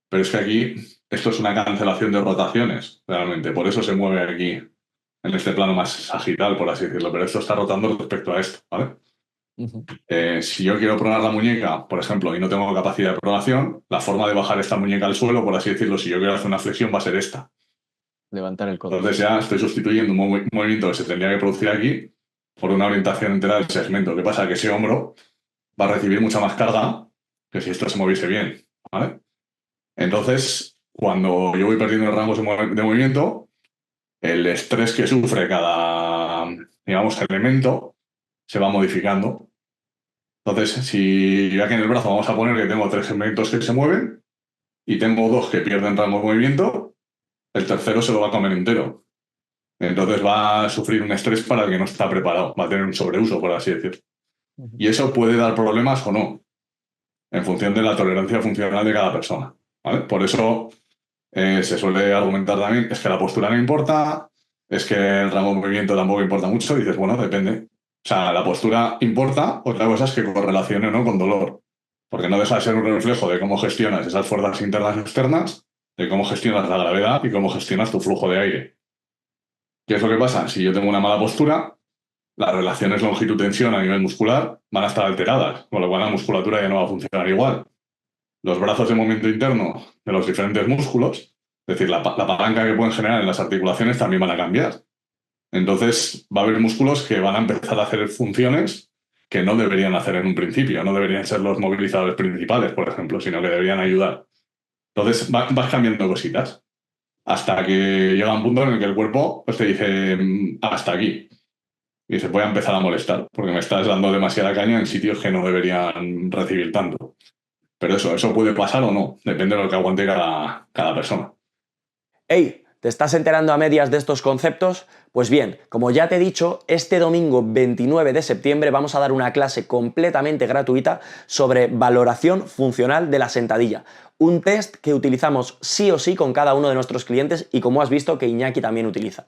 pero es que aquí esto es una cancelación de rotaciones, realmente. Por eso se mueve aquí, en este plano más sagital, por así decirlo. Pero esto está rotando respecto a esto, ¿vale? Ujú. Si yo quiero pronar la muñeca, por ejemplo, y no tengo capacidad de pronación, la forma de bajar esta muñeca al suelo, por así decirlo, si yo quiero hacer una flexión, va a ser esta. Levantar el codo. Entonces ya estoy sustituyendo un movimiento que se tendría que producir aquí por una orientación entera del segmento. ¿Qué pasa? Que ese hombro va a recibir mucha más carga que si esto se moviese bien, ¿vale? Entonces, cuando yo voy perdiendo el rango de movimiento, el estrés que sufre cada, digamos, elemento se va modificando. Entonces, si yo aquí en el brazo vamos a poner que tengo 3 segmentos que se mueven y tengo 2 que pierden rango de movimiento, el tercero se lo va a comer entero. Entonces va a sufrir un estrés para el que no está preparado, va a tener un sobreuso, por así decirlo. Ujú. Y eso puede dar problemas o no, en función de la tolerancia funcional de cada persona, ¿vale? Por eso se suele argumentar también, es que la postura no importa, es que el rango de movimiento tampoco importa mucho, y dices, bueno, depende. O sea, la postura importa, otra cosa es que correlacione o no con dolor, porque no deja de ser un reflejo de cómo gestionas esas fuerzas internas y externas, de cómo gestionas la gravedad y cómo gestionas tu flujo de aire. ¿Qué es lo que pasa? Si yo tengo una mala postura, las relaciones longitud-tensión a nivel muscular van a estar alteradas, con lo cual la musculatura ya no va a funcionar igual. Los brazos de movimiento interno de los diferentes músculos, es decir, la palanca que pueden generar en las articulaciones también van a cambiar. Entonces va a haber músculos que van a empezar a hacer funciones que no deberían hacer en un principio, no deberían ser los movilizadores principales, por ejemplo, sino que deberían ayudar. Entonces vas cambiando cositas hasta que llega un punto en el que el cuerpo pues, te dice hasta aquí. Y se puede empezar a molestar, porque me estás dando demasiada caña en sitios que no deberían recibir tanto. Pero eso puede pasar o no, depende de lo que aguante cada persona. ¡Hey! ¿Te estás enterando a medias de estos conceptos? Pues bien, como ya te he dicho, este domingo 29 de septiembre vamos a dar una clase completamente gratuita sobre valoración funcional de la sentadilla. Un test que utilizamos sí o sí con cada uno de nuestros clientes y como has visto que Iñaki también utiliza.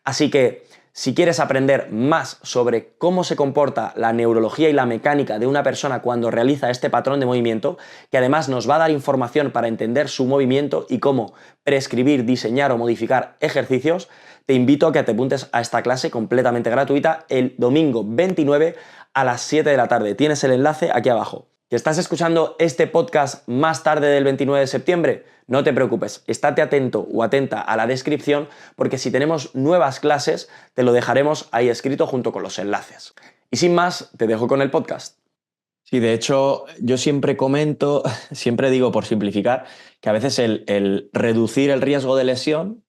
Así que si quieres aprender más sobre cómo se comporta la neurología y la mecánica de una persona cuando realiza este patrón de movimiento, que además nos va a dar información para entender su movimiento y cómo prescribir, diseñar o modificar ejercicios, te invito a que te apuntes a esta clase completamente gratuita el domingo 29 a las 7 de la tarde. Tienes el enlace aquí abajo. ¿Que estás escuchando este podcast más tarde del 29 de septiembre? No te preocupes, estate atento o atenta a la descripción porque si tenemos nuevas clases te lo dejaremos ahí escrito junto con los enlaces. Y sin más, te dejo con el podcast. Sí, de hecho, yo siempre comento, siempre digo por simplificar, que a veces el reducir el riesgo de lesión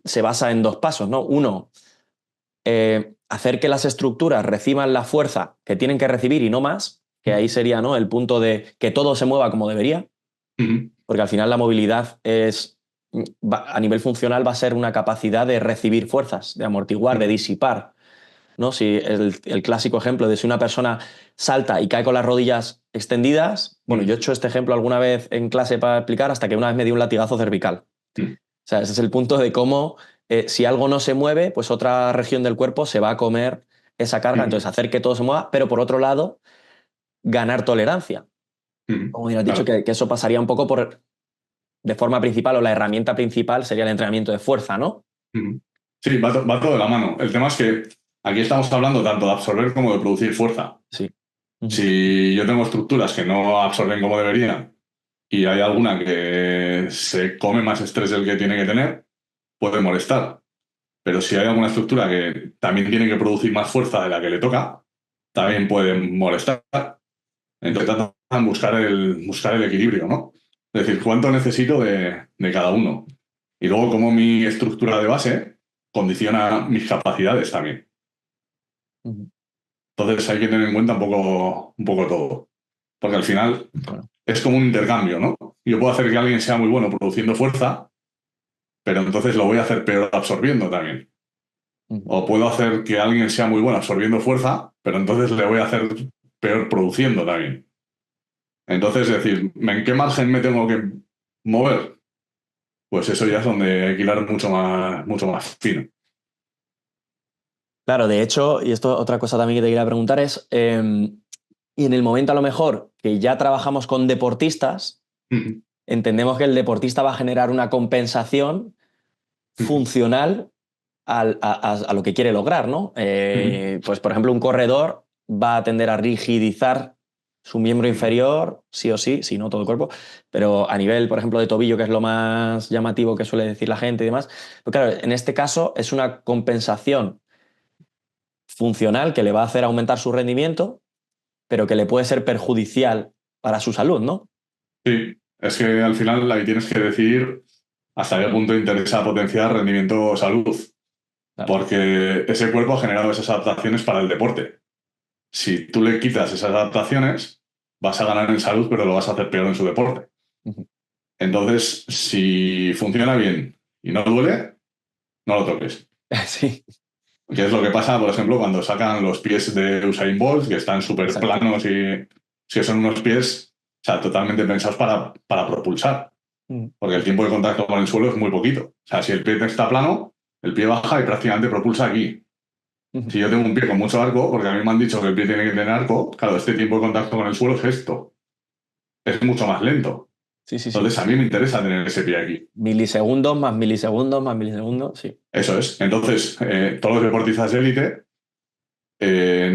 se basa en dos pasos, ¿no? Uno, hacer que las estructuras reciban la fuerza que tienen que recibir y no más, que ahí sería, ¿no?, el punto de que todo se mueva como debería, porque al final la movilidad a nivel funcional va a ser una capacidad de recibir fuerzas, de amortiguar, de disipar, ¿no? Si el clásico ejemplo de si una persona salta y cae con las rodillas extendidas, bueno, yo he hecho este ejemplo alguna vez en clase para explicar hasta que una vez me dio un latigazo cervical. O sea, ese es el punto de cómo si algo no se mueve, pues otra región del cuerpo se va a comer esa carga, entonces hacer que todo se mueva, pero por otro lado, ganar tolerancia. Como ya has dicho, Claro. que eso pasaría un poco de forma principal, o la herramienta principal sería el entrenamiento de fuerza, ¿no? Sí, va todo de la mano. El tema es que aquí estamos hablando tanto de absorber como de producir fuerza. Sí. Si yo tengo estructuras que no absorben como deberían y hay alguna que se come más estrés del que tiene que tener, puede molestar. Pero si hay alguna estructura que también tiene que producir más fuerza de la que le toca, también puede molestar. Entonces tratan de buscar el equilibrio, ¿no? Es decir, cuánto necesito de cada uno. Y luego cómo mi estructura de base condiciona mis capacidades también. Entonces hay que tener en cuenta un poco todo. Porque al final es como un intercambio, ¿no? Yo puedo hacer que alguien sea muy bueno produciendo fuerza, pero entonces lo voy a hacer peor absorbiendo también. O puedo hacer que alguien sea muy bueno absorbiendo fuerza, pero entonces le voy a hacer peor produciendo también. Entonces, es decir, ¿en qué margen me tengo que mover? Pues eso ya es donde hay que hilar mucho más fino. Claro, de hecho, y esto otra cosa también que te quería preguntar es, y en el momento a lo mejor que ya trabajamos con deportistas, entendemos que el deportista va a generar una compensación funcional a lo que quiere lograr, ¿no? Pues, por ejemplo, un corredor va a tender a rigidizar su miembro inferior, sí o sí, si no todo el cuerpo, pero a nivel, por ejemplo, de tobillo, que es lo más llamativo que suele decir la gente y demás, pues claro, en este caso es una compensación funcional que le va a hacer aumentar su rendimiento, pero que le puede ser perjudicial para su salud, ¿no? Sí, es que al final ahí tienes que decidir hasta qué punto interesa potenciar rendimiento o salud, Claro. porque ese cuerpo ha generado esas adaptaciones para el deporte. Si tú le quitas esas adaptaciones, vas a ganar en salud, pero lo vas a hacer peor en su deporte. Entonces, si funciona bien y no duele, no lo toques. Sí. Que es lo que pasa, por ejemplo, cuando sacan los pies de Usain Bolt, que están súper planos y si son unos pies, o sea, totalmente pensados para propulsar. Porque el tiempo de contacto con el suelo es muy poquito. O sea, si el pie está plano, el pie baja y prácticamente propulsa aquí. Si yo tengo un pie con mucho arco, porque a mí me han dicho que el pie tiene que tener arco, claro, este tiempo de contacto con el suelo es esto. Es mucho más lento. Sí, sí, sí. Entonces, a mí me interesa tener ese pie aquí. Milisegundos más milisegundos más milisegundos, sí. Eso es. Entonces, todos los deportistas de élite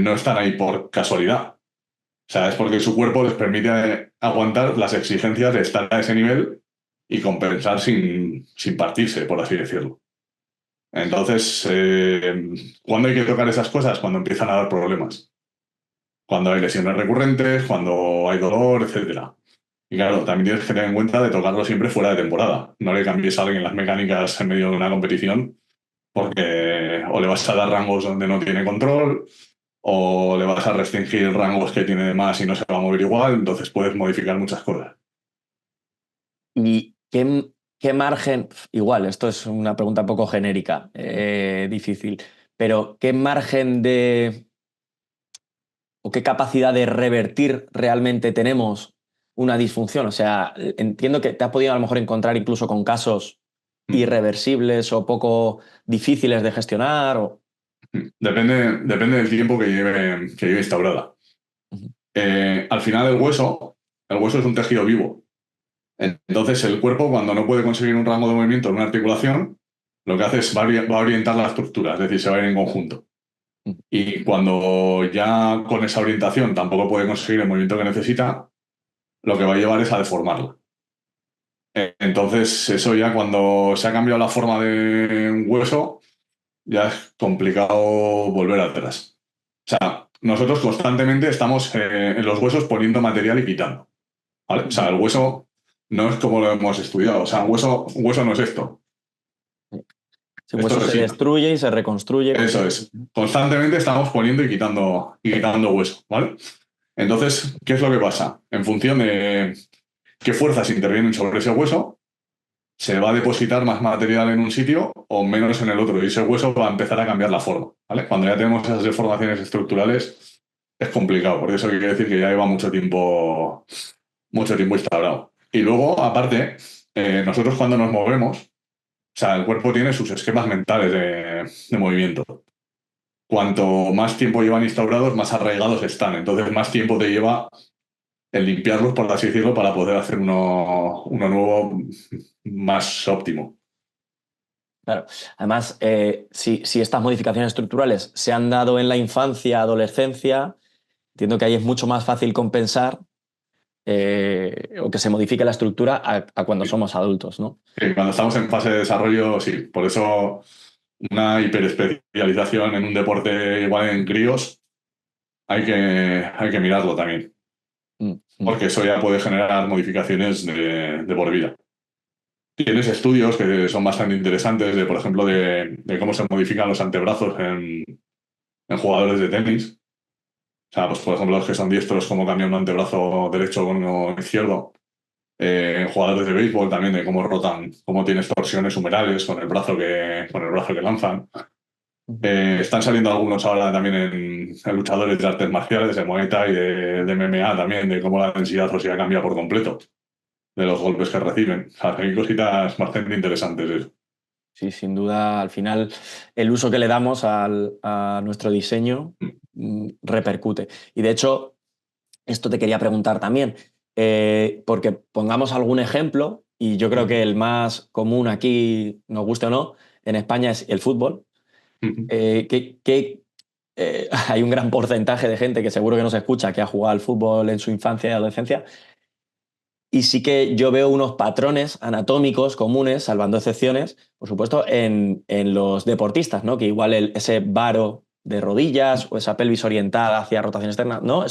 no están ahí por casualidad. O sea, es porque su cuerpo les permite aguantar las exigencias de estar a ese nivel y compensar sin partirse, por así decirlo. Entonces, ¿cuándo hay que tocar esas cosas? Cuando empiezan a dar problemas. Cuando hay lesiones recurrentes, cuando hay dolor, etc. Y claro, también tienes que tener en cuenta de tocarlo siempre fuera de temporada. No le cambies a alguien las mecánicas en medio de una competición porque o le vas a dar rangos donde no tiene control o le vas a restringir rangos que tiene de más y no se va a mover igual, entonces puedes modificar muchas cosas. ¿Y qué margen, igual, esto es una pregunta un poco genérica, difícil, pero qué margen o qué capacidad de revertir realmente tenemos una disfunción? O sea, entiendo que te has podido a lo mejor encontrar incluso con casos irreversibles o poco difíciles de gestionar. Depende del tiempo que lleve instaurada. Al final el hueso es un tejido vivo. Entonces el cuerpo, cuando no puede conseguir un rango de movimiento en una articulación, lo que hace es va a orientar la estructura, es decir, se va a ir en conjunto. Y cuando ya con esa orientación tampoco puede conseguir el movimiento que necesita, lo que va a llevar es a deformarla. Entonces, eso ya cuando se ha cambiado la forma de un hueso, ya es complicado volver atrás. O sea, nosotros constantemente estamos en los huesos poniendo material y quitando. ¿Vale? O sea, el hueso no es como lo hemos estudiado. O sea, un hueso no es esto. Si un Esto hueso es se resina. destruye y se reconstruye. Eso es. Constantemente estamos poniendo y quitando hueso. ¿Vale? Entonces, ¿qué es lo que pasa? En función de qué fuerzas intervienen sobre ese hueso, se va a depositar más material en un sitio o menos en el otro. Y ese hueso va a empezar a cambiar la forma. ¿Vale? Cuando ya tenemos esas deformaciones estructurales, es complicado. Porque eso quiere decir que ya lleva mucho tiempo instaurado. Y luego, aparte, nosotros cuando nos movemos, o sea, el cuerpo tiene sus esquemas mentales de movimiento. Cuanto más tiempo llevan instaurados, más arraigados están. Entonces, más tiempo te lleva el limpiarlos, por así decirlo, para poder hacer uno nuevo más óptimo. Claro. Además, si estas modificaciones estructurales se han dado en la infancia, adolescencia, entiendo que ahí es mucho más fácil compensar o que se modifique la estructura a cuando somos adultos, ¿no? Cuando estamos en fase de desarrollo, sí. Por eso una hiperespecialización en un deporte igual en críos hay que mirarlo también. Mm, mm. Porque eso ya puede generar modificaciones de por vida. Tienes estudios que son bastante interesantes, de, por ejemplo, de cómo se modifican los antebrazos en jugadores de tenis. O sea, pues por ejemplo, los que son diestros, cómo cambian un antebrazo derecho con uno izquierdo. Jugadores de béisbol también, de cómo rotan, cómo tienes torsiones humerales con el brazo que lanzan. Están saliendo algunos ahora también en luchadores de artes marciales, de Muay Thai, de MMA también, de cómo la densidad ósea cambia por completo, de los golpes que reciben. O sea, hay cositas bastante interesantes de eso. Sí, sin duda, al final, el uso que le damos a nuestro diseño repercute. Y de hecho, esto te quería preguntar también, porque pongamos algún ejemplo, y yo creo que el más común aquí, nos guste o no, en España es el fútbol. Hay un gran porcentaje de gente que seguro que nos escucha que ha jugado al fútbol en su infancia y adolescencia, y sí que yo veo unos patrones anatómicos comunes, salvando excepciones, por supuesto, en los deportistas, ¿no? Que igual ese varo de rodillas o esa pelvis orientada hacia rotación externa, ¿no?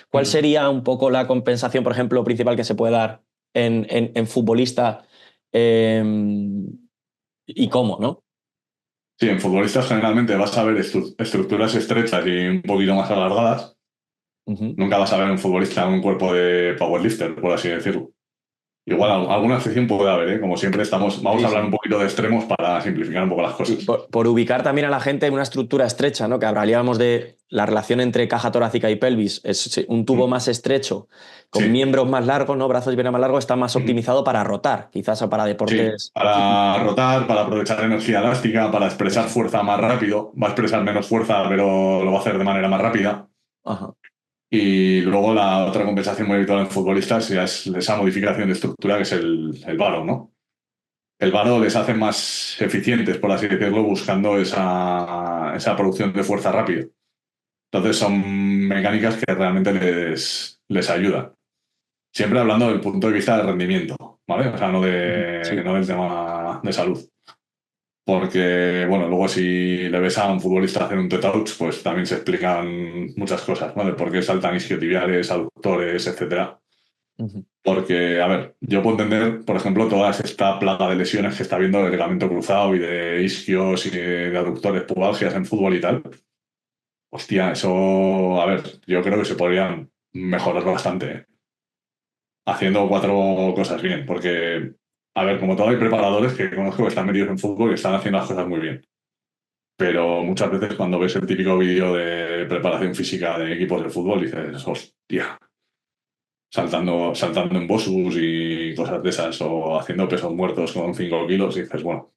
¿Cuál sería un poco la compensación, por ejemplo, principal que se puede dar en futbolista y cómo, ¿no? Sí, en futbolistas generalmente vas a ver estructuras estrechas y un poquito más alargadas. Ujú. Nunca vas a ver un futbolista en un cuerpo de powerlifter, por así decirlo. Igual alguna excepción puede haber, ¿eh? Como siempre vamos Sí, a hablar un sí. poquito de extremos para simplificar un poco las Y cosas. por ubicar también a la gente en una estructura estrecha, ¿no? Que hablaríamos de la relación entre caja torácica y pelvis. Es sí, un tubo Mm. más estrecho, con Sí. miembros más largos, ¿no? Brazos y piernas más largos, está más Mm. optimizado para rotar, quizás o para Sí, deportes. para rotar, para aprovechar energía elástica, para expresar Eso. fuerza más rápido. Va a expresar menos fuerza, pero lo va a hacer de manera más rápida. Ajá. Y luego la otra compensación muy habitual en futbolistas ya es esa modificación de estructura que es el varo, ¿no? El varo les hace más eficientes, por así decirlo, buscando esa producción de fuerza rápida. Entonces son mecánicas que realmente les ayudan. Siempre hablando del punto de vista de rendimiento, ¿vale? O sea, Sí. no del tema de salud. Porque, bueno, luego si le ves a un futbolista hacer un touch, pues también se explican muchas cosas, ¿vale? Por qué saltan isquiotibiales, aductores, etcétera. Ujú. Porque, a ver, yo puedo entender, por ejemplo, toda esta plaga de lesiones que está viendo de ligamento cruzado y de isquios y de aductores, pubalgias en fútbol y tal. Hostia, eso, a ver, yo creo que se podrían mejorar bastante, ¿eh? Haciendo cuatro cosas bien, porque, a ver, como todo hay preparadores que conozco que están metidos en fútbol y están haciendo las cosas muy bien. Pero muchas veces cuando ves el típico vídeo de preparación física de equipos de fútbol dices, hostia, saltando en bosus y cosas de esas, o haciendo pesos muertos con 5 kilos, y dices, bueno,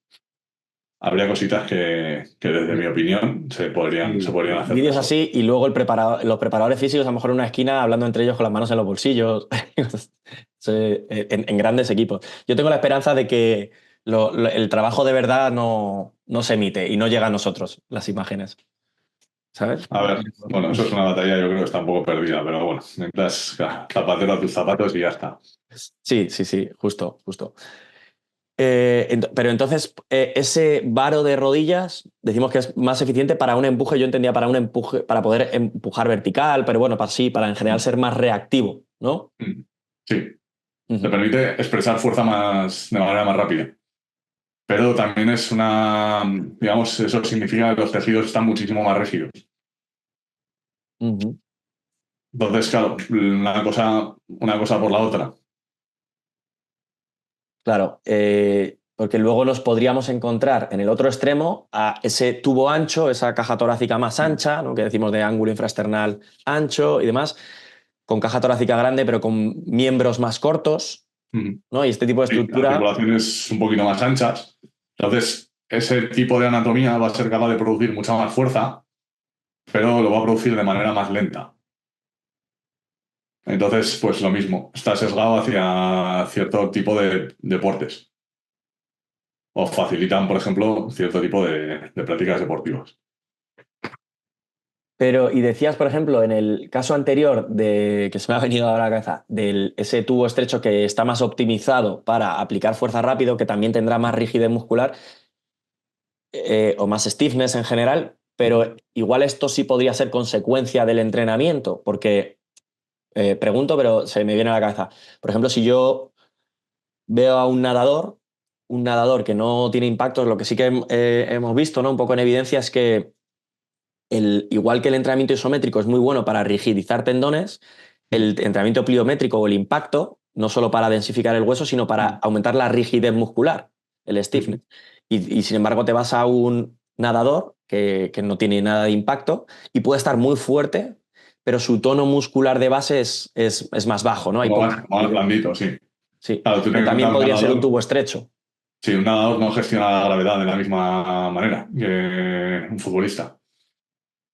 habría cositas que desde mi opinión se Sí. podrían hacer Vídeos mejor. así y luego los preparadores físicos a lo mejor en una esquina hablando entre ellos con las manos en los bolsillos. Sí, en grandes equipos. Yo tengo la esperanza de que el trabajo de verdad no se emite y no llega a nosotros, las imágenes. ¿sabes? A ver, bueno, eso es una batalla, yo creo que está un poco perdida, pero bueno, mientras zapatero a tus zapatos y ya está. Sí, sí, sí, justo, justo. Pero entonces, ese varo de rodillas, decimos que es más eficiente para un empuje, yo entendía para un empuje, para poder empujar vertical, pero bueno, para sí, para en general ser más reactivo, ¿no? Mm. Sí, te Ujú. permite expresar fuerza de manera más rápida. Pero también es digamos, eso significa que los tejidos están muchísimo más rígidos. Ujú. Entonces, claro, una cosa por la otra. Claro, porque luego nos podríamos encontrar en el otro extremo a ese tubo ancho, esa caja torácica más ancha, ¿no? Que decimos de ángulo infraesternal ancho y demás, con caja torácica grande pero con miembros más cortos, Ujú. ¿no? Y este tipo de Sí, estructura, articulaciones un poquito más anchas. Entonces, ese tipo de anatomía va a ser capaz de producir mucha más fuerza, pero lo va a producir de manera más lenta. Entonces, pues lo mismo, está sesgado hacia cierto tipo de deportes o facilitan, por ejemplo, cierto tipo de prácticas deportivas. pero, y decías, por ejemplo, en el caso anterior de que se me ha venido ahora a la cabeza, del ese tubo estrecho que está más optimizado para aplicar fuerza rápido, que también tendrá más rigidez muscular, o más stiffness en general, pero igual esto sí podría ser consecuencia del entrenamiento, porque pregunto, pero se me viene a la cabeza. Por ejemplo, si yo veo a un nadador que no tiene impactos, lo que sí que hemos visto, ¿no? Un poco en evidencia es que igual que el entrenamiento isométrico es muy bueno para rigidizar tendones, el entrenamiento pliométrico o el impacto, no solo para densificar el hueso, sino para aumentar la rigidez muscular, el stiffness. Y sin embargo, te vas a un nadador que no tiene nada de impacto y puede estar muy fuerte, pero su tono muscular de base es más bajo, ¿no? Hay Como poca más, más rigidez. blandito, sí. Sí, Claro, tú que ten en también cuenta un podría ser un nadador. tubo estrecho. Sí, un nadador no gestiona la gravedad de la misma manera que un futbolista.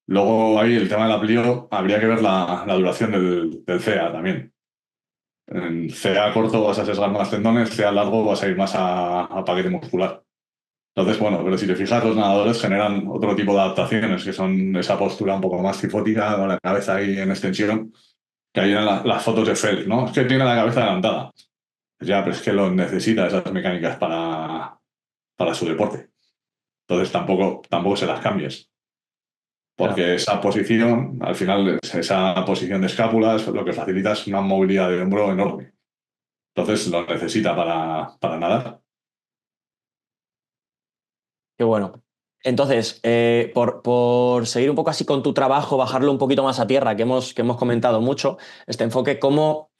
Luego ahí el tema del aplio, habría que ver la duración del CEA también. En CEA corto vas a sesgar más tendones, CEA largo vas a ir más a paquete muscular. Entonces, bueno, pero si te fijas, los nadadores generan otro tipo de adaptaciones, que son esa postura un poco más cifótica, con la cabeza ahí en extensión, que hay en las fotos de Phelps, ¿no? Es que tiene la cabeza adelantada. Pues ya, pero es que lo necesita esas mecánicas para su deporte. Entonces tampoco se las cambies. Claro. Porque esa posición, al final, esa posición de escápulas, lo que facilita es una movilidad de hombro enorme. Entonces lo necesita para nadar. Qué bueno. Entonces, por seguir un poco así con tu trabajo, bajarlo un poquito más a tierra, que hemos comentado mucho, este enfoque, cómo,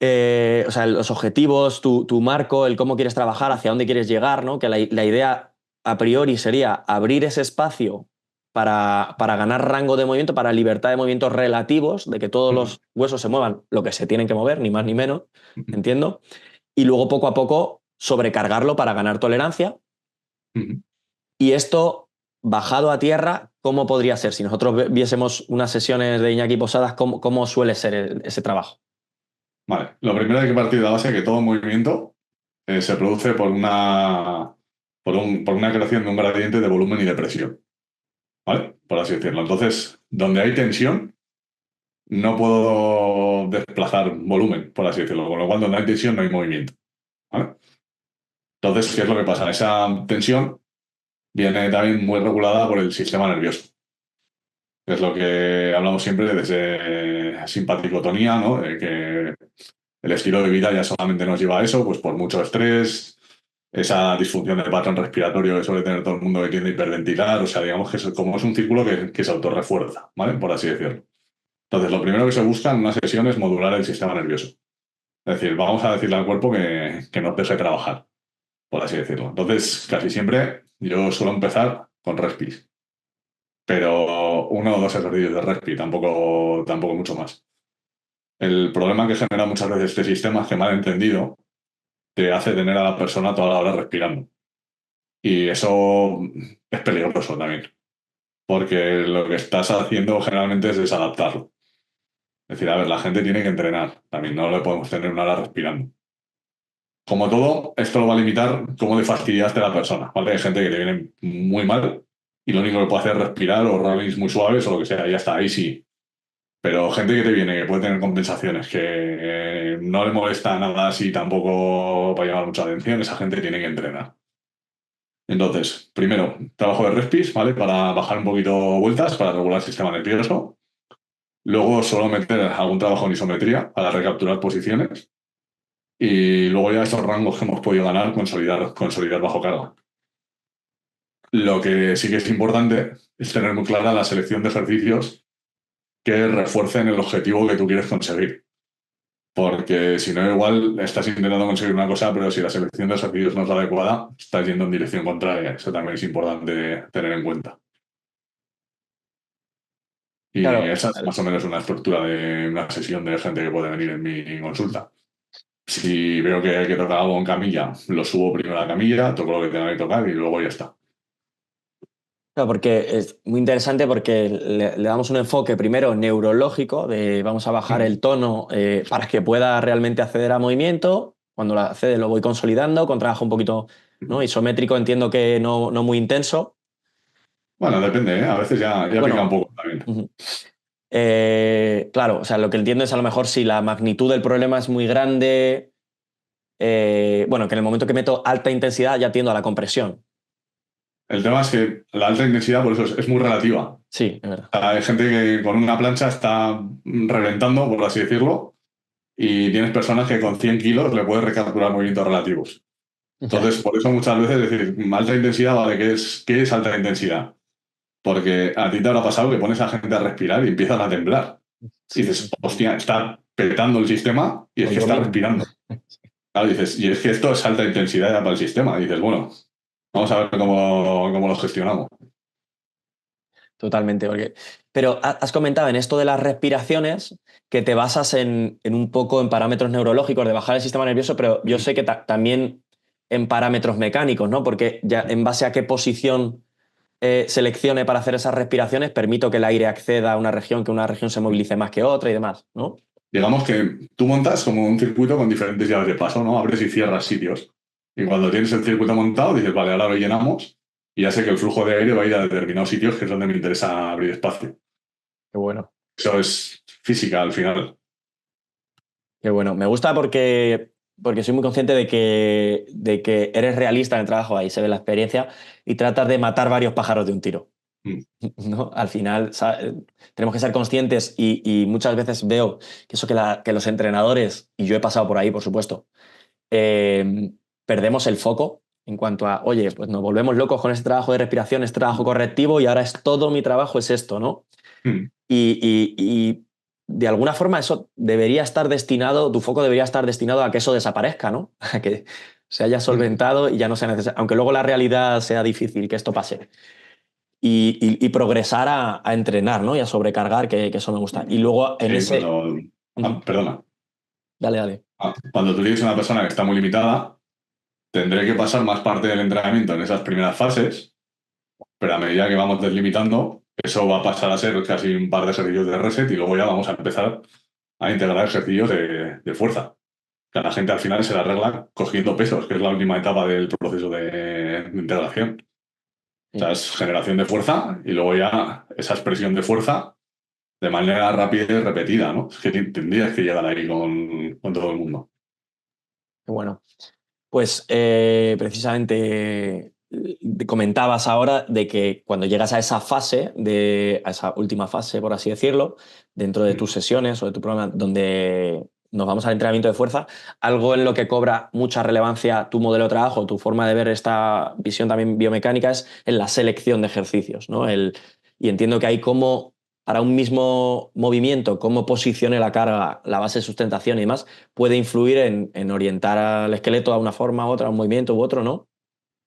o sea, los objetivos, tu marco, el cómo quieres trabajar, hacia dónde quieres llegar, ¿no? Que la idea a priori sería abrir ese espacio para ganar rango de movimiento, para libertad de movimientos relativos, de que todos Ujú, los huesos se muevan lo que se tienen que mover, ni más ni menos, ujú, entiendo, y luego poco a poco sobrecargarlo para ganar tolerancia. ujú. Y esto, bajado a tierra, ¿cómo podría ser? Si nosotros viésemos unas sesiones de Iñaki Posadas, ¿cómo suele ser ese trabajo? Vale, lo primero hay que partir de la base que todo movimiento se produce por una creación de un gradiente de volumen y de presión, ¿vale? Por así decirlo. Entonces, donde hay tensión, no puedo desplazar volumen, por así decirlo. Con lo cual, donde hay tensión, no hay movimiento, ¿vale? Entonces, ¿qué es lo que pasa? Esa tensión viene también muy regulada por el sistema nervioso. Es lo que hablamos siempre desde simpaticotonía, ¿no? De que el estilo de vida ya solamente nos lleva a eso, pues por mucho estrés, esa disfunción del patrón respiratorio que suele tener todo el mundo que tiende a hiperventilar, o sea, digamos que como es un círculo que se autorrefuerza, ¿vale? Por así decirlo. Entonces, lo primero que se busca en una sesión es modular el sistema nervioso. Es decir, vamos a decirle al cuerpo que nos deje trabajar, por así decirlo. Entonces, casi siempre yo suelo empezar con respis, pero uno o dos ejercicios de respi, tampoco mucho más. El problema que genera muchas veces este sistema es que mal entendido te hace tener a la persona toda la hora respirando. Y eso es peligroso también, porque lo que estás haciendo generalmente es desadaptarlo. Es decir, a ver, la gente tiene que entrenar, también no le podemos tener una hora respirando. Como todo, esto lo va a limitar cómo le fastidiaste a la persona, ¿vale? Hay gente que le viene muy mal y lo único que puede hacer es respirar o rallies muy suaves o lo que sea, y ya está, ahí sí. Pero gente que te viene, que puede tener compensaciones, que no le molesta nada así tampoco para llamar mucha atención, esa gente tiene que entrenar. Entonces, primero, trabajo de respis, ¿vale? Para bajar un poquito vueltas, para regular el sistema nervioso. Luego solo meter algún trabajo en isometría para recapturar posiciones. Y luego ya esos rangos que hemos podido ganar, consolidar bajo carga. Lo que sí que es importante es tener muy clara la selección de ejercicios que refuercen el objetivo que tú quieres conseguir. Porque si no, igual estás intentando conseguir una cosa, pero si la selección de ejercicios no es la adecuada, estás yendo en dirección contraria. Eso también es importante tener en cuenta. Y Claro, esa es más o menos una estructura de una sesión de gente que puede venir en mi consulta. Si veo que hay que tocar algo en camilla, lo subo primero a la camilla, toco lo que tenga que tocar y luego ya está. claro, porque es muy interesante porque le damos un enfoque primero neurológico, de vamos a bajar el tono para que pueda realmente acceder a movimiento. Cuando lo accede lo voy consolidando, con trabajo un poquito, ¿no? Isométrico, entiendo que no muy intenso. Bueno, depende, ¿eh? A veces ya pica un Bueno, poco también. ujú. Claro, o sea, lo que entiendo es a lo mejor si la magnitud del problema es muy grande, bueno, que en el momento que meto alta intensidad ya tiendo a la compresión. El tema es que la alta intensidad, por eso es muy relativa. Sí, es verdad. O sea, hay gente que con una plancha está reventando, por así decirlo, y tienes personas que con 100 kilos le puedes recapturar movimientos relativos. Ya. Entonces, por eso muchas veces decir, alta intensidad, vale, qué es alta intensidad? Porque a ti te habrá pasado que pones a gente a respirar y empiezan a temblar. Y Sí, dices, hostia, está petando el sistema y es o que yo está mismo. respirando. Claro, dices, y es que esto es alta intensidad ya para el sistema. Y dices, bueno, vamos a ver cómo lo gestionamos. Totalmente, porque... Pero has comentado en esto de las respiraciones que te basas en un poco en parámetros neurológicos de bajar el sistema nervioso, pero yo sé que también en parámetros mecánicos, ¿no? Porque ya en base a qué posición seleccione para hacer esas respiraciones, permito que el aire acceda a una región, que una región se movilice más que otra y demás, ¿no? Digamos que tú montas como un circuito con diferentes llaves de paso, ¿no? Abres y cierras sitios. Y cuando tienes el circuito montado, dices, vale, ahora lo llenamos y ya sé que el flujo de aire va a ir a determinados sitios, que es donde me interesa abrir espacio. Qué bueno. Eso es física al final. Qué bueno. Me gusta porque soy muy consciente de que eres realista en el trabajo, ahí se ve la experiencia, y tratas de matar varios pájaros de un tiro. Mm. ¿No? Al final tenemos que ser conscientes y muchas veces veo que eso que los entrenadores, y yo he pasado por ahí, por supuesto, eh, perdemos el foco en cuanto a, oye, pues nos volvemos locos con este trabajo de respiración, este trabajo correctivo y ahora es todo mi trabajo, es esto, ¿no? Mm. Y de alguna forma eso debería estar destinado, tu foco debería estar destinado a que eso desaparezca, ¿no? A que se haya Mm. solventado y ya no sea necesario, aunque luego la realidad sea difícil que esto pase. Y progresar a entrenar, ¿no? Y a sobrecargar, que eso me gusta. Y luego en Sí, ese... cuando... Ujú. perdona. Dale, dale. Cuando tú tienes una persona que está muy limitada, tendré que pasar más parte del entrenamiento en esas primeras fases, pero a medida que vamos deslimitando, eso va a pasar a ser casi un par de ejercicios de reset y luego ya vamos a empezar a integrar ejercicios de fuerza. Que a la gente al final se la arregla cogiendo pesos, que es la última etapa del proceso de integración. O sea, Sí. es generación de fuerza y luego ya esa expresión de fuerza de manera rápida y repetida, ¿no? Es que tendrías que llegar ahí con todo el mundo. Qué bueno. Pues precisamente comentabas ahora de que cuando llegas a esa fase, a esa última fase, por así decirlo, dentro de tus sesiones o de tu programa, donde nos vamos al entrenamiento de fuerza, algo en lo que cobra mucha relevancia tu modelo de trabajo, tu forma de ver esta visión también biomecánica es en la selección de ejercicios, ¿no? Y entiendo que hay como para un mismo movimiento, cómo posicione la carga, la base de sustentación y demás, puede influir en orientar al esqueleto a una forma u otra, a un movimiento u otro, ¿no?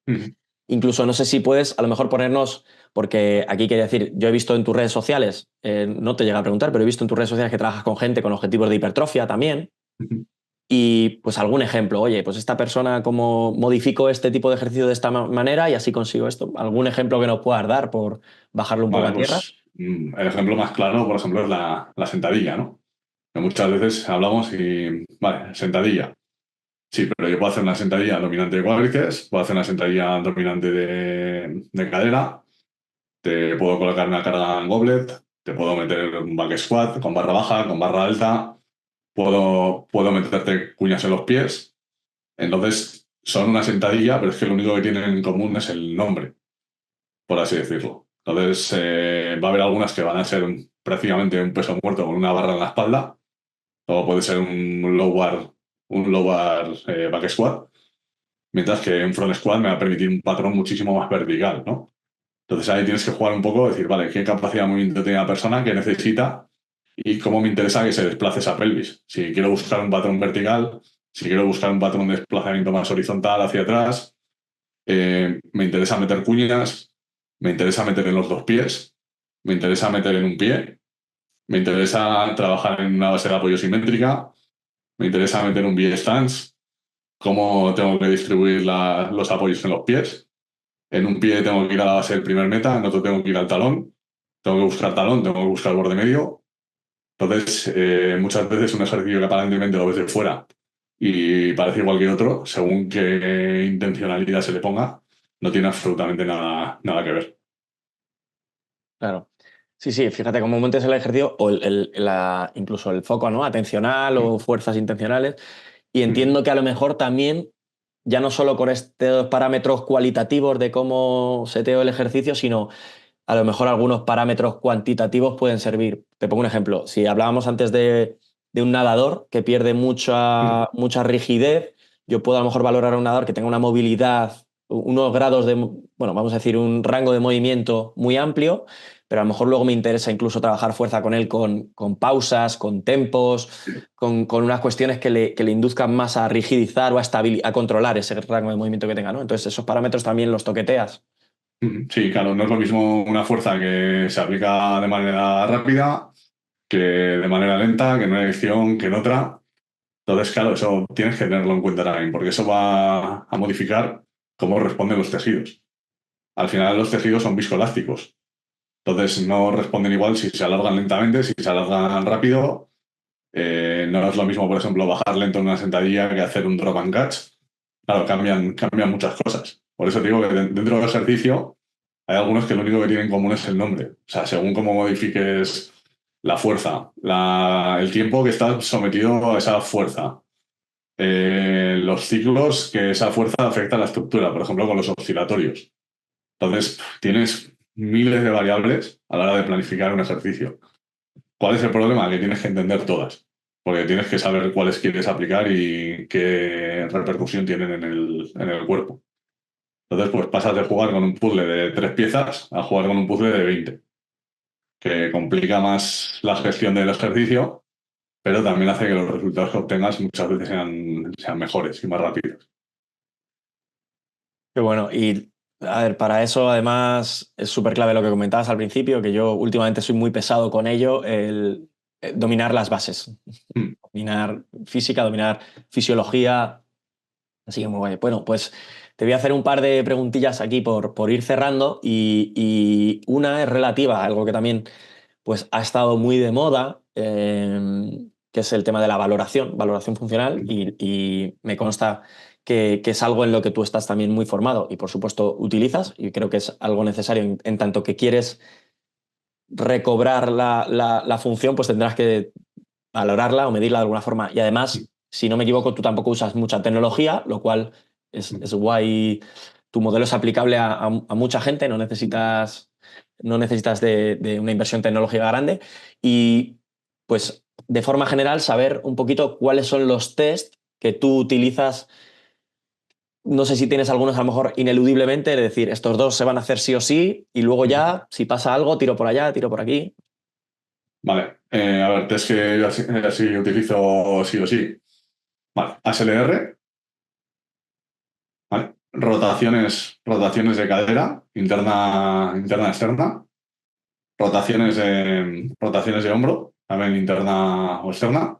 Ujú. Incluso no sé si puedes a lo mejor ponernos, porque aquí quería decir, yo he visto en tus redes sociales, no te llega a preguntar, pero he visto en tus redes sociales que trabajas con gente con objetivos de hipertrofia también, Ujú. y pues algún ejemplo, oye, pues esta persona cómo modificó este tipo de ejercicio de esta manera y así consigo esto. ¿Algún ejemplo que nos puedas dar por bajarlo un poco Vale, a tierra? pues el ejemplo más claro, por ejemplo, es la sentadilla, ¿no? Que muchas veces hablamos y, vale, sentadilla. Sí, pero yo puedo hacer una sentadilla dominante de cuádriceps, puedo hacer una sentadilla dominante de cadera, te puedo colocar una carga en goblet, te puedo meter un back squat con barra baja, con barra alta, puedo meterte cuñas en los pies. Entonces, son una sentadilla, pero es que lo único que tienen en común es el nombre, por así decirlo. Entonces, va a haber algunas que van a ser prácticamente un peso muerto con una barra en la espalda, o puede ser un low bar back squat, mientras que un front squat me va a permitir un patrón muchísimo más vertical, ¿no? Entonces ahí tienes que jugar un poco, decir, vale, qué capacidad de movimiento tiene la persona, qué necesita y cómo me interesa que se desplace esa pelvis. Si quiero buscar un patrón vertical, si quiero buscar un patrón de desplazamiento más horizontal hacia atrás, me interesa meter cuñas, me interesa meter en los dos pies, me interesa meter en un pie, me interesa trabajar en una base de apoyo simétrica, me interesa meter un V-stance, cómo tengo que distribuir los apoyos en los pies. En un pie tengo que ir a la base del primer meta, en otro tengo que ir al talón, tengo que buscar talón, tengo que buscar borde medio. Entonces, muchas veces un ejercicio que aparentemente lo ves de fuera y parece igual que otro, según qué intencionalidad se le ponga, no tiene absolutamente nada que ver. Claro. Sí, sí, fíjate cómo montes el ejercicio o incluso el foco, ¿no? Atencional o fuerzas intencionales. Y Mm. entiendo que a lo mejor también, ya no solo con estos parámetros cualitativos de cómo seteo el ejercicio, sino a lo mejor algunos parámetros cuantitativos pueden servir. Te pongo un ejemplo. Si hablábamos antes de un nadador que pierde Mm. mucha rigidez, yo puedo a lo mejor valorar a un nadador que tenga una movilidad, unos grados de, bueno, vamos a decir, un rango de movimiento muy amplio, pero a lo mejor luego me interesa incluso trabajar fuerza con él con pausas, con tempos, con unas cuestiones que le induzcan más a rigidizar o a controlar ese rango de movimiento que tenga, ¿no? Entonces esos parámetros también los toqueteas. Sí, claro, no es lo mismo una fuerza que se aplica de manera rápida que de manera lenta, que en una dirección, que en otra. Entonces, claro, eso tienes que tenerlo en cuenta también, porque eso va a modificar cómo responden los tejidos. Al final los tejidos son viscoelásticos, entonces no responden igual si se alargan lentamente, si se alargan rápido. No es lo mismo, por ejemplo, bajar lento en una sentadilla que hacer un drop and catch. Claro, cambian muchas cosas. Por eso digo que dentro del ejercicio hay algunos que lo único que tienen en común es el nombre. O sea, según cómo modifiques la fuerza, el tiempo que estás sometido a esa fuerza, los ciclos que esa fuerza afecta a la estructura, por ejemplo, con los oscilatorios. Entonces, tienes miles de variables a la hora de planificar un ejercicio. ¿Cuál es el problema? Que tienes que entender todas, porque tienes que saber cuáles quieres aplicar y qué repercusión tienen en el cuerpo. Entonces, pues pasas de jugar con un puzzle de 3 piezas a jugar con un puzzle de 20, que complica más la gestión del ejercicio, pero también hace que los resultados que obtengas muchas veces sean mejores y más rápidos. Qué bueno. Y a ver, para eso además es súper clave lo que comentabas al principio, que yo últimamente soy muy pesado con ello, el dominar las bases. Mm. Dominar física, dominar fisiología. Así que muy guay. Bueno, pues te voy a hacer un par de preguntillas aquí por ir cerrando y una es relativa a algo que también pues, ha estado muy de moda, que es el tema de la valoración funcional y me consta que es algo en lo que tú estás también muy formado y por supuesto utilizas y creo que es algo necesario en tanto que quieres recobrar la función, pues tendrás que valorarla o medirla de alguna forma. Y además, si no me equivoco, tú tampoco usas mucha tecnología, lo cual es guay. Tu modelo es aplicable a mucha gente, no necesitas de una inversión tecnológica grande. Y pues, de forma general, saber un poquito cuáles son los test que tú utilizas. No sé si tienes algunos a lo mejor ineludiblemente, de decir, estos dos se van a hacer sí o sí, y luego ya, si pasa algo, tiro por allá, tiro por aquí. Vale, a ver, test que yo así utilizo sí o sí. Vale, ASLR, ¿vale? Rotaciones de cadera, interna, externa. Rotaciones de hombro, también interna o externa.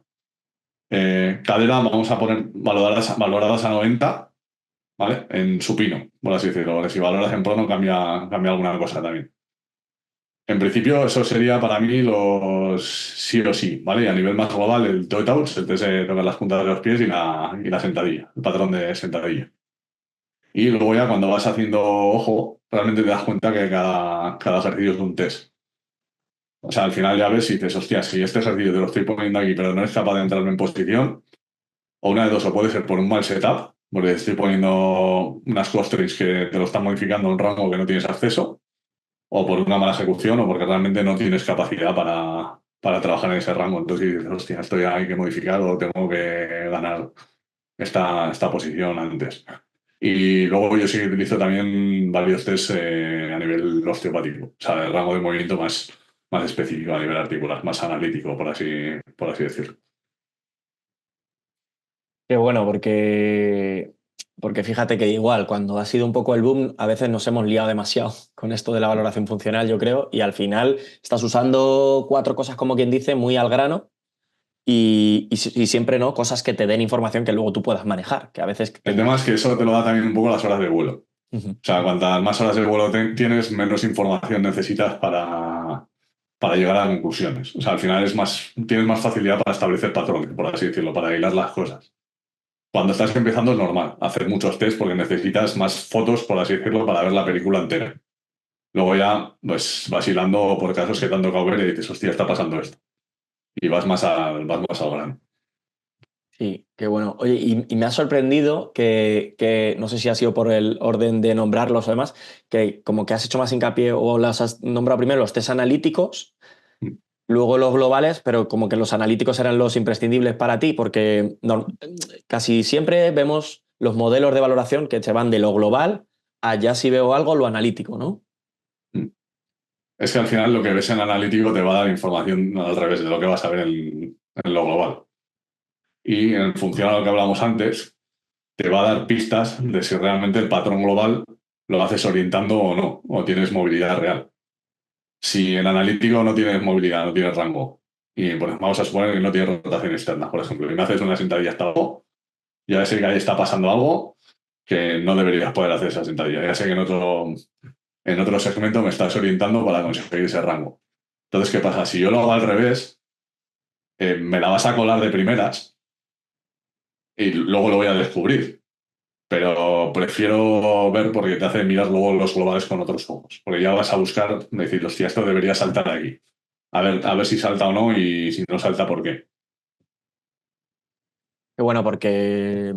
Cadera vamos a poner valoradas a 90, ¿vale? En supino, por así decirlo. Porque si valoras en prono cambia alguna cosa también. En principio, eso sería para mí los sí o sí, ¿vale? Y a nivel más global, el toe touch, el test de tocar las puntas de los pies y la sentadilla, el patrón de sentadilla. Y luego ya cuando vas haciendo ojo, realmente te das cuenta que cada ejercicio es un test. O sea, al final ya ves y dices, hostia, si este ejercicio te lo estoy poniendo aquí, pero no eres capaz de entrarme en posición, o una de dos, o puede ser por un mal setup, porque te estoy poniendo unas clusterings que te lo están modificando en un rango que no tienes acceso, o por una mala ejecución, o porque realmente no tienes capacidad para trabajar en ese rango. Entonces dices, hostia, esto ya hay que modificar o tengo que ganar esta posición antes. Y luego yo sí que utilizo también varios tests a nivel osteopático, o sea, el rango de movimiento más específico a nivel articular, más analítico, por así decirlo. Qué bueno, porque fíjate que igual, cuando ha sido un poco el boom, a veces nos hemos liado demasiado con esto de la valoración funcional, yo creo, y al final estás usando cuatro cosas, como quien dice, muy al grano y siempre, ¿no? Cosas que te den información que luego tú puedas manejar, que a veces... El tema es que eso te lo da también un poco las horas de vuelo. Ujú. O sea, cuantas más horas de vuelo tienes, menos información necesitas para llegar a conclusiones. O sea, al final tienes más facilidad para establecer patrones, por así decirlo, para hilar las cosas. Cuando estás empezando es normal hacer muchos tests porque necesitas más fotos, por así decirlo, para ver la película entera. Luego ya, pues, vas hilando por casos que te han tocado ver y dices, hostia, está pasando esto. Y vas más al grano. Sí, qué bueno. Oye, y me ha sorprendido que no sé si ha sido por el orden de nombrarlos o demás, que como que has hecho más hincapié o las has nombrado primero los test analíticos, luego los globales, pero como que los analíticos eran los imprescindibles para ti, porque casi siempre vemos los modelos de valoración que se van de lo global a ya si veo algo, lo analítico, ¿no? Es que al final lo que ves en analítico te va a dar información al revés de lo que vas a ver en lo global. Y en función a lo que hablamos antes, te va a dar pistas de si realmente el patrón global lo haces orientando o no, o tienes movilidad real. Si en analítico no tienes movilidad, no tienes rango, y pues, vamos a suponer que no tienes rotación externa, por ejemplo, y me haces una sentadilla hasta abajo, ya sé que ahí está pasando algo que no deberías poder hacer esa sentadilla. Ya sé que en otro segmento me estás orientando para conseguir ese rango. Entonces, ¿qué pasa? Si yo lo hago al revés, me la vas a colar de primeras y luego lo voy a descubrir. Pero prefiero ver porque te hace mirar luego los globales con otros ojos. Porque ya vas a buscar, decir, hostia, esto debería saltar aquí. A ver si salta o no y si no salta, ¿por qué? Qué bueno, porque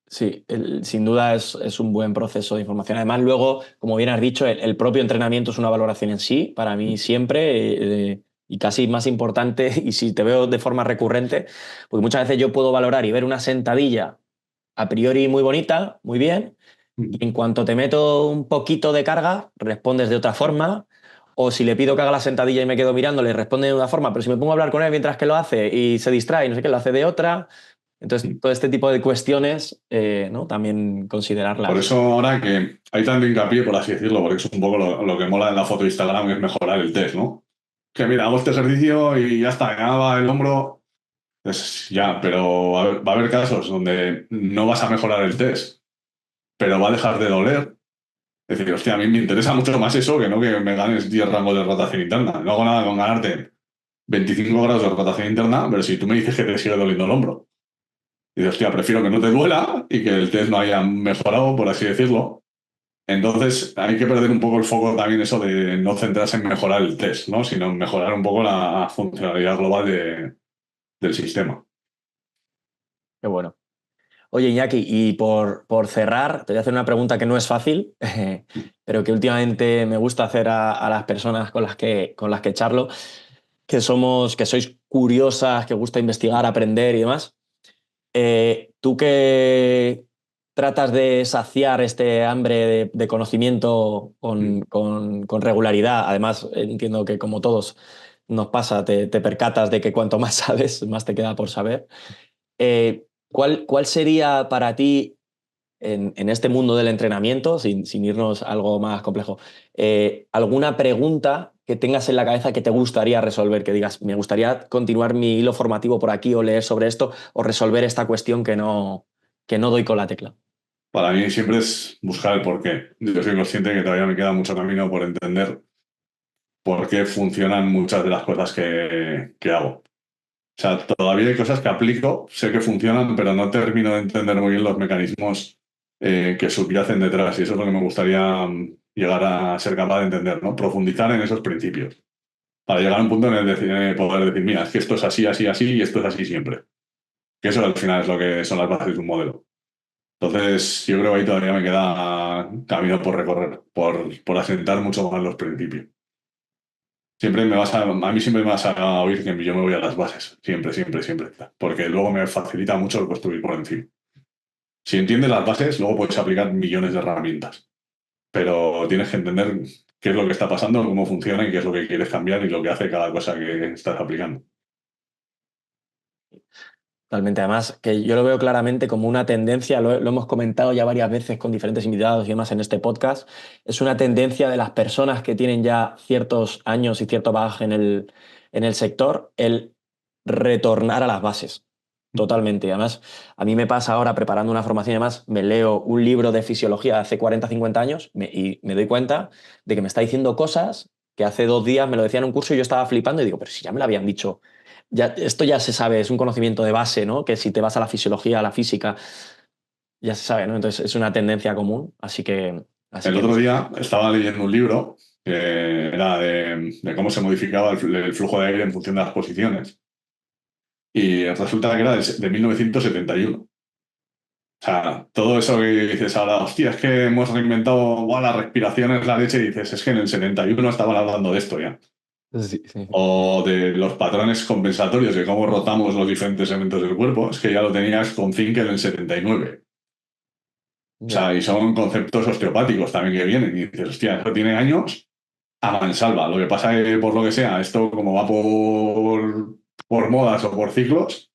sí, sin duda es un buen proceso de información. Además, luego, como bien has dicho, el propio entrenamiento es una valoración en sí, para mí siempre, y casi más importante, y si te veo de forma recurrente, porque muchas veces yo puedo valorar y ver una sentadilla a priori muy bonita, muy bien, y en cuanto te meto un poquito de carga, respondes de otra forma. O si le pido que haga la sentadilla y me quedo mirando, le responde de una forma, pero si me pongo a hablar con él mientras que lo hace y se distrae y no sé qué, lo hace de otra. Entonces, todo este tipo de cuestiones, ¿no? También Por considerarlas. eso ahora que hay tanto hincapié, por así decirlo, porque es un poco lo que mola en la foto de Instagram, es mejorar el test, ¿no? Que mira, hago este ejercicio y ya está, ya va el hombro. Pues ya, pero va a haber casos donde no vas a mejorar el test, pero va a dejar de doler. Es decir, hostia, a mí me interesa mucho más eso que no que me ganes 10 rangos de rotación interna. No hago nada con ganarte 25 grados de rotación interna, pero si tú me dices que te sigue doliendo el hombro, y dices, hostia, prefiero que no te duela y que el test no haya mejorado, por así decirlo. Entonces hay que perder un poco el foco también eso de no centrarse en mejorar el test, ¿no? Sino en mejorar un poco la funcionalidad global del sistema. Qué bueno. Oye, Iñaki, y por cerrar, te voy a hacer una pregunta que no es fácil, pero que últimamente me gusta hacer a las personas con las que charlo, que sois curiosas, que gusta investigar, aprender y demás. Tú que tratas de saciar este hambre de conocimiento con regularidad, además entiendo que como todos nos pasa, te percatas de que cuanto más sabes, más te queda por saber. ¿Cuál sería para ti en este mundo del entrenamiento, sin irnos a algo más complejo, alguna pregunta que tengas en la cabeza que te gustaría resolver, que digas, me gustaría continuar mi hilo formativo por aquí o leer sobre esto o resolver esta cuestión que no doy con la tecla? Para mí siempre es buscar el porqué. Yo soy consciente que todavía me queda mucho camino por entender por qué funcionan muchas de las cosas que hago. O sea, todavía hay cosas que aplico, sé que funcionan, pero no termino de entender muy bien los mecanismos que subyacen detrás. Y eso es lo que me gustaría llegar a ser capaz de entender, ¿no? Profundizar en esos principios. Para llegar a un punto en el poder decir, mira, es que esto es así, así, así y esto es así siempre. Que eso al final es lo que son las bases de un modelo. Entonces, yo creo que ahí todavía me queda camino por recorrer, por asentar mucho más los principios. A mí siempre me vas a oír que yo me voy a las bases, siempre, siempre, siempre, porque luego me facilita mucho el construir por encima. Si entiendes las bases, luego puedes aplicar millones de herramientas, pero tienes que entender qué es lo que está pasando, cómo funciona y qué es lo que quieres cambiar y lo que hace cada cosa que estás aplicando. Totalmente, además, que yo lo veo claramente como una tendencia, lo hemos comentado ya varias veces con diferentes invitados y demás en este podcast, es una tendencia de las personas que tienen ya ciertos años y cierto bagaje en el sector, el retornar a las bases. Totalmente. Además, a mí me pasa ahora preparando una formación y demás, me leo un libro de fisiología de hace 40, 50 años y me doy cuenta de que me está diciendo cosas que hace 2 días me lo decían en un curso y yo estaba flipando y digo, pero si ya me lo habían dicho ya, esto ya se sabe, es un conocimiento de base, ¿no? Que si te vas a la fisiología, a la física, ya se sabe, ¿no? Entonces es una tendencia común, así El que otro día estaba leyendo un libro que era de cómo se modificaba el flujo de aire en función de las posiciones. Y resulta que era de 1971. O sea, todo eso que dices ahora, hostia, es que hemos reinventado, guau, la respiración es la leche, y dices, es que en el 71 estaban hablando de esto ya. sí, sí. O de los patrones compensatorios, de cómo rotamos los diferentes elementos del cuerpo, es que ya lo tenías con Zinkel en el 79. O Ya. sea, y son conceptos osteopáticos también que vienen. Y dices, hostia, eso tiene años a mansalva. Lo que pasa es que, por lo que sea, esto como va por modas o por ciclos,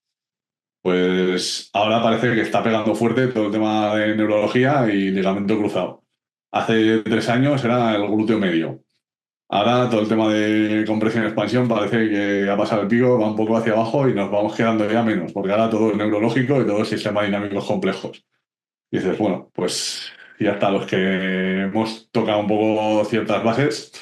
pues ahora parece que está pegando fuerte todo el tema de neurología y ligamento cruzado. Hace 3 años era el glúteo medio. Ahora todo el tema de compresión-expansión parece que ha pasado el pico, va un poco hacia abajo y nos vamos quedando ya menos, porque ahora todo es neurológico y todo es sistemas dinámicos complejos. Y dices, bueno, pues ya está, los que hemos tocado un poco ciertas bases,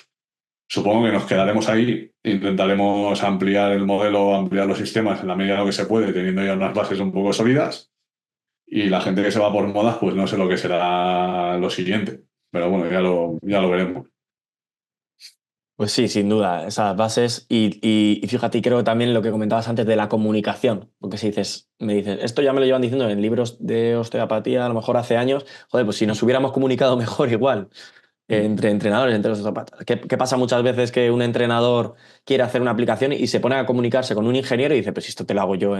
supongo que nos quedaremos ahí, intentaremos ampliar el modelo, ampliar los sistemas en la medida de lo que se puede, teniendo ya unas bases un poco sólidas. Y la gente que se va por modas, pues no sé lo que será lo siguiente. Pero bueno, ya lo veremos. Pues sí, sin duda, esas bases. Y fíjate, creo también lo que comentabas antes de la comunicación, porque si dices, me dices, esto ya me lo llevan diciendo en libros de osteopatía, a lo mejor hace años, joder, pues si nos hubiéramos comunicado mejor igual. Entre entrenadores, entre los zapatos. ¿Qué pasa muchas veces que un entrenador quiere hacer una aplicación y se pone a comunicarse con un ingeniero y dice, pues si esto te lo hago yo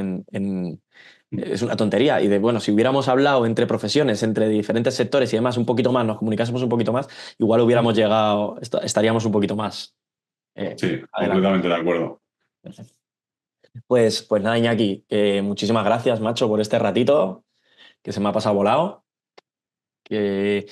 es una tontería. Y bueno, si hubiéramos hablado entre profesiones, entre diferentes sectores y demás un poquito más, nos comunicásemos un poquito más, igual hubiéramos llegado, estaríamos un poquito más Sí, adelante. completamente de acuerdo. Pues nada, Iñaki, muchísimas gracias, macho, por este ratito, que se me ha pasado volado. Que,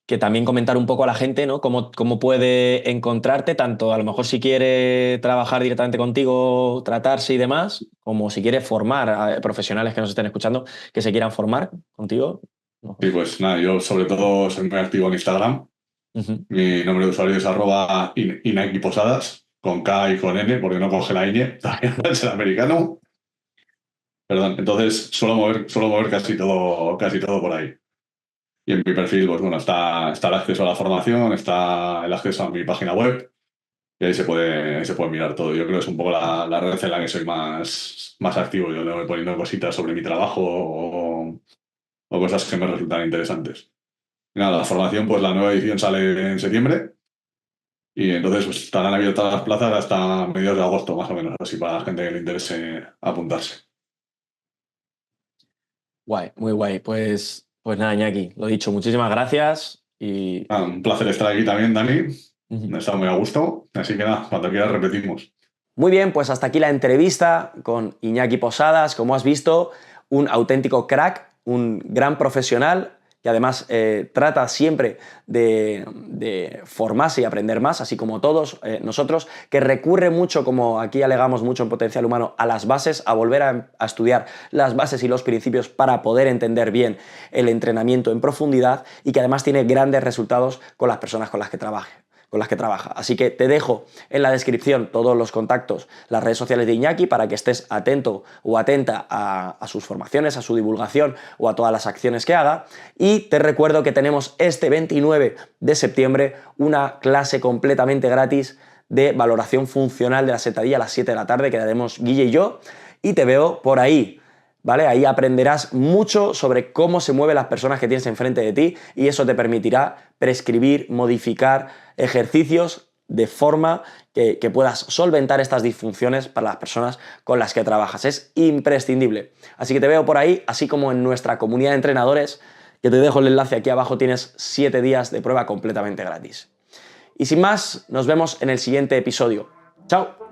que también comentar un poco a la gente, ¿no? Cómo puede encontrarte, tanto a lo mejor si quiere trabajar directamente contigo, tratarse y demás, como si quiere formar a profesionales que nos estén escuchando, que se quieran formar contigo. No. Sí, pues nada, yo sobre todo soy muy activo en Instagram. Ujú. Mi nombre de usuario es @Inaki Posadas, con K y con N, porque no coge la ñ, todavía no es el americano. Perdón, entonces suelo mover casi todo por ahí. Y en mi perfil, pues bueno, está el acceso a la formación, está el acceso a mi página web, y ahí se puede mirar todo. Yo creo que es un poco la red en la que soy más activo. Yo le voy poniendo cositas sobre mi trabajo o cosas que me resultan interesantes. Y nada, la formación, pues la nueva edición sale en septiembre. Y entonces pues, estarán abiertas las plazas hasta mediados de agosto, más o menos, así para la gente que le interese apuntarse. Guay, muy guay. Pues nada, Iñaki, lo dicho, muchísimas gracias y Nada, un placer estar aquí también, Dani. ujú. Me he estado muy a gusto. Así que nada, cuando quieras repetimos. Muy bien, pues hasta aquí la entrevista con Iñaki Posadas. Como has visto, un auténtico crack, un gran profesional que además trata siempre de formarse y aprender más, así como todos nosotros, que recurre mucho, como aquí alegamos mucho en Potencial Humano, a las bases, a volver a estudiar las bases y los principios para poder entender bien el entrenamiento en profundidad y que además tiene grandes resultados con las personas con las que trabaja. con las que trabaja. Así que te dejo en la descripción todos los contactos, las redes sociales de Iñaki para que estés atento o atenta a sus formaciones, a su divulgación o a todas las acciones que haga. Y te recuerdo que tenemos este 29 de septiembre una clase completamente gratis de valoración funcional de la sentadilla a las 7 de la tarde que daremos Guille y yo, y te veo por ahí. ¿Vale? Ahí aprenderás mucho sobre cómo se mueven las personas que tienes enfrente de ti y eso te permitirá prescribir, modificar ejercicios de forma que puedas solventar estas disfunciones para las personas con las que trabajas. Es imprescindible. Así que te veo por ahí, así como en nuestra comunidad de entrenadores, que te dejo el enlace aquí abajo, tienes 7 días de prueba completamente gratis. Y sin más, nos vemos en el siguiente episodio. ¡Chao!